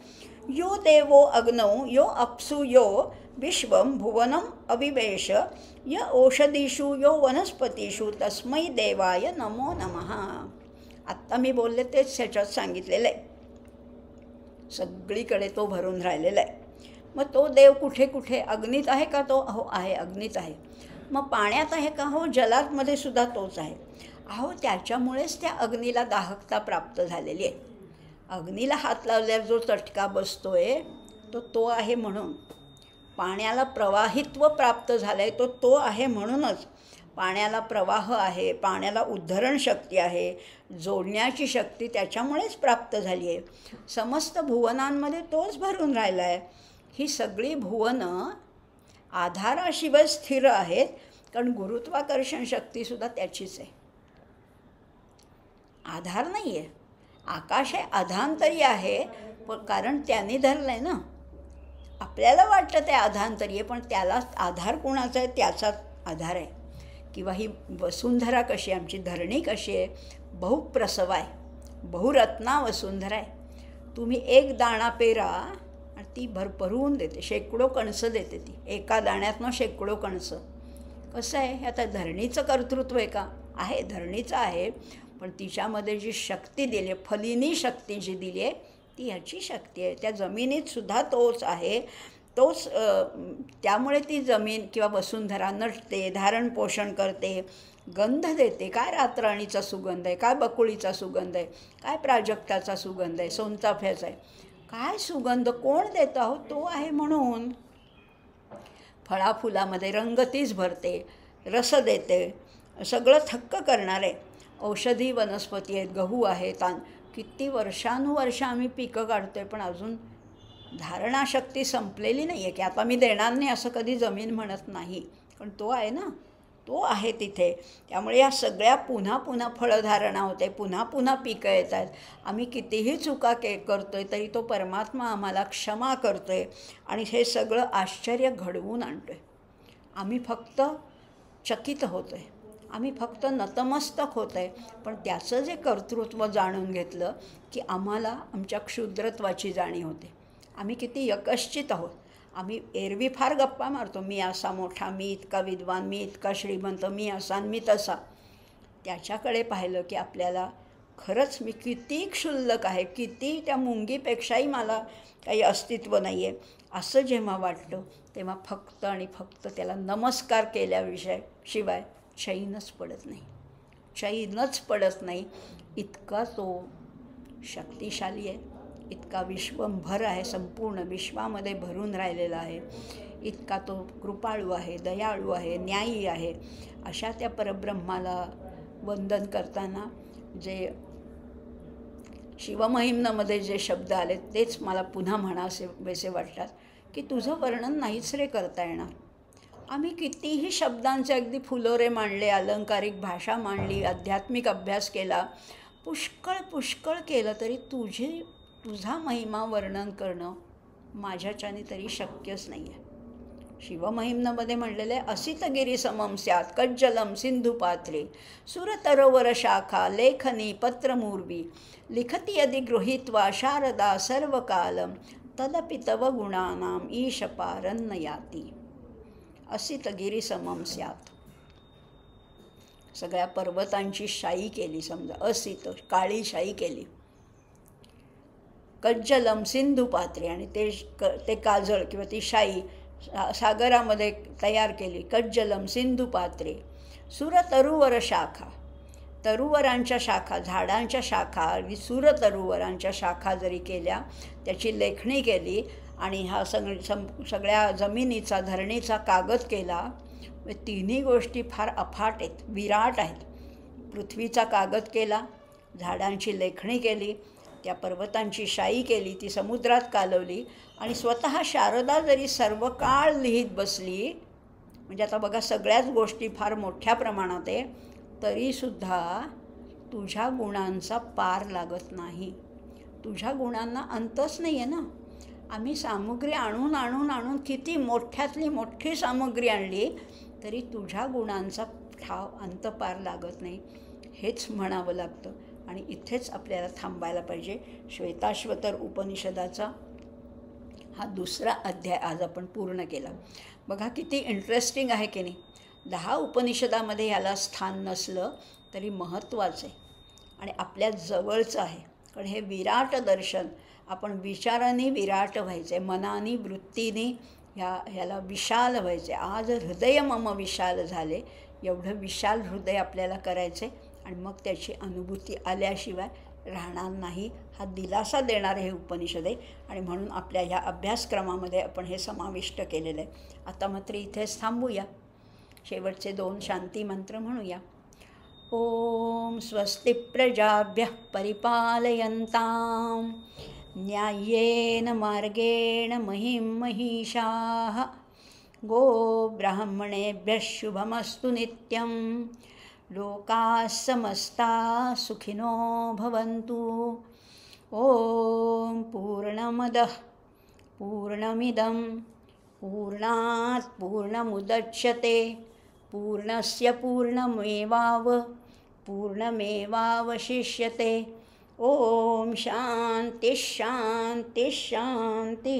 यो देवो अग्नौ यो अप्सु यो विश्वं भुवनम अविवेश य औषधीषु यो वनस्पतीषु तस्मै देवाय नमो नमः. आत्ता मी बोलले तेच ह्याच्यात सांगितलेलं आहे. सगळीकडे तो भरून राहिलेला आहे. मग तो देव कुठे कुठे? अग्नीत आहे का तो? अहो आहे, अग्नीत आहे. मग पाण्यात आहे का? हो, जलातमध्ये सुद्धा तोच आहे. अहो त्याच्यामुळेच त्या अग्नीला दाहकता प्राप्त झालेली आहे. अग्नीला हात लावल्यावर जो चटका बसतोय तो आहे म्हणून. पाण्याला प्रवाहित्व प्राप्त झालं आहे तो आहे म्हणूनच. पाण्याला प्रवाह आहे, पाण्याला उद्धरण शक्ती आहे, जोडण्याची शक्ती त्याच्यामुळेच प्राप्त झाली आहे. समस्त भुवनांमध्ये तोच भरून राहिला आहे. ही सगळी भुवनं आधाराशिवाय स्थिर आहेत, कारण गुरुत्वाकर्षण शक्तीसुद्धा त्याचीच आहे. आधार नाही आहे. आकाश आहे, अधांतरी आहे, पण कारण त्याने धरलं आहे ना. आपल्याला वाटतं ते अधांतरी आहे, पण त्याला आधार कोणाचा आहे? त्याचाच आधार आहे. किंवा ही वसुंधरा कशी आहे, आमची धरणी कशी आहे? बहुप्रसव आहे, बहुरत्ना वसुंधरा आहे. तुम्ही एक दाणा पेरा आणि ती भरभरून देते, शेकडो कणसं देते ती. एका दाण्यातनं शेकडो कणसं. कसं आहे, हे आता धरणीचं कर्तृत्व आहे का? आहे, धरणीचं आहे, पण तिच्यामध्ये जी शक्ती दिली आहे, फलिनी शक्ती जी दिली आहे ती ह्याची शक्ती आहे. त्या जमिनीत सुद्धा तोच आहे. तोच त्यामुळे ती जमीन किंवा वसुंधरा नटते, धारण पोषण करते, गंध देते. काय रातराणीचा सुगंध आहे, काय बकुळीचा सुगंध आहे, काय प्राजक्ताचा सुगंध आहे, सोनचाफ्याचा आहे, काय सुगंध कोण देतं? आहो तो आहे. म्हणून फळाफुलामध्ये रंग तीच भरते, रस देते, सगळं थक्क करणारे औषधी वनस्पती आहेत. गहू आहे, किती वर्षानुवर्ष आम्ही पिकं काढतो आहे, पण अजून धारणाशक्ती संपलेली नाही आहे की आता मी देणार नाही असं कधी जमीन म्हणत नाही. पण तो आहे ना, तो आहे तिथे. त्यामुळे या सगळ्या पुन्हा पुन्हा फळधारणा होते, पुन्हा पुन्हा पिकं येत आहेत. आम्ही कितीही चुका करतो आहे तरी तो परमात्मा आम्हाला क्षमा करतो आहे आणि हे सगळं आश्चर्य घडवून आणतो आहे. आम्ही फक्त चकित होतो आहे, आम्ही फक्त नतमस्तक होतो आहे. पण त्याचं जे कर्तृत्व जाणून घेतलं की आम्हाला आमच्या क्षुद्रत्वाची जाणीव होते. आम्ही किती यकश्चित आहोत. आम्ही एरवी फार गप्पा मारतो, मी असा मोठा, मी इतका विद्वान, मी इतका श्रीमंत, मी असा मी तसा. त्याच्याकडे पाहिलं की आपल्याला खरंच मी किती क्षुल्लक आहे, किती त्या मुंगीपेक्षाही मला काही अस्तित्व नाही आहे असं जेव्हा वाटलं तेव्हा फक्त आणि फक्त त्याला नमस्कार शिवाय चैनच पडत नाही, चैनच पडत नाही. इतका तो शक्तिशाली आहे, इतका विश्वंभर आहे, संपूर्ण विश्वामध्ये भरून राहिलेला आहे. इतका तो कृपाळू आहे, दयाळू आहे, न्यायी आहे. अशा त्या परब्रह्माला वंदन करताना जे शिवमहिम्नमध्ये जे शब्द आले तेच मला पुन्हा म्हणावेसे वाटतात की तुझं वर्णन नाहीच रे करता येणार. आम्ही कितीही शब्दांचे अगदी फुलोरे मांडले, अलंकारिक भाषा मांडली, आध्यात्मिक अभ्यास केला, पुष्कळ पुष्कळ केलं तरी तुझा महिमा वर्णन करणं माझ्याच्याने तरी शक्यच नाही आहे. शिवमहिम्नमध्ये म्हणलेलं आहे, असितगिरी समम स्यात् कज्जलम सिंधुपात्रे सुरतरोवर शाखा लेखनी पत्रमूर्वी लिखती यदि गृहीत्वा शारदा सर्वकालम तदपि तव गुणानां ईश पारं न याति. असितगिरी समम स्यात्. सगळ्या पर्वतांची शाई केली, समजा असित काळी शाई केली. कज्जलम सिंधुपात्रे आणि ते काजळ किंवा ती शाई सागरामध्ये तयार केली. कज्जलम सिंधुपात्रे सुरतरुवर शाखा, तरुवरांच्या शाखा, झाडांच्या शाखा, सुरतरुवरांच्या शाखा जरी केल्या, त्याची लेखणी केली आणि हा सगळ्या जमिनीचा धरणीचा कागद केला. तिन्ही गोष्टी फार अफाट आहेत, विराट आहेत. पृथ्वीचा कागद केला, झाडांची लेखणी केली, त्या पर्वतांची शाई केली, ती समुद्रात कालवली आणि स्वतः शारदा जरी सर्व काळ लिहित बसली, म्हणजे आता बघा सगळ्याच गोष्टी फार मोठ्या प्रमाणात आहे, तरीसुद्धा तुझ्या गुणांचा पार लागत नाही. तुझ्या गुणांना अंतच नाही आहे ना. आम्ही सामुग्री आणून आणून आणून किती मोठ्यातली मोठी सामुग्री आणली तरी तुझ्या गुणांचा अंत पार लागत नाही, हेच म्हणावं लागतं. आणि इथेच आपल्याला थांबायला पाहिजे. श्वेताश्वतर उपनिषदाचा हा दुसरा अध्याय आज आपण पूर्ण केला. बघा किती इंटरेस्टिंग आहे की नाही. 10 उपनिषदामध्ये याला स्थान नसलं तरी महत्त्वाचं आहे आणि आपल्या जवळचं आहे. कारण हे विराट दर्शन आपण विचाराने विराट व्हायचे, मनाने वृत्तीने ह्याला विशाल व्हायचे. आज हृदय मम विशाल झाले, एवढं विशाल हृदय आपल्याला करायचे आणि मग त्याची अनुभूती आल्याशिवाय राहणार नाही. हा दिलासा देणारे हे उपनिषद आहे आणि म्हणून आपल्या ह्या अभ्यासक्रमामध्ये आपण हे समाविष्ट केलेलं आहे. आता मात्र इथेच थांबूया. शेवटचे 2 शांती मंत्र म्हणूया. ओम स्वस्ति प्रजाभ्यः परिपालयन्तां न्याय्येन मार्गेण महीं महिषाः गो ब्राह्मणेभ्यः शुभमस्तु नित्यं लोकाः समस्ताः सुखिनो भवन्तु. ओम पूर्णमदः पूर्णमिदं पूर्णात् पूर्णमुदच्यते पूर्णस्य पूर्णमेवावशिष्यते. ओम शांति शांति शांति.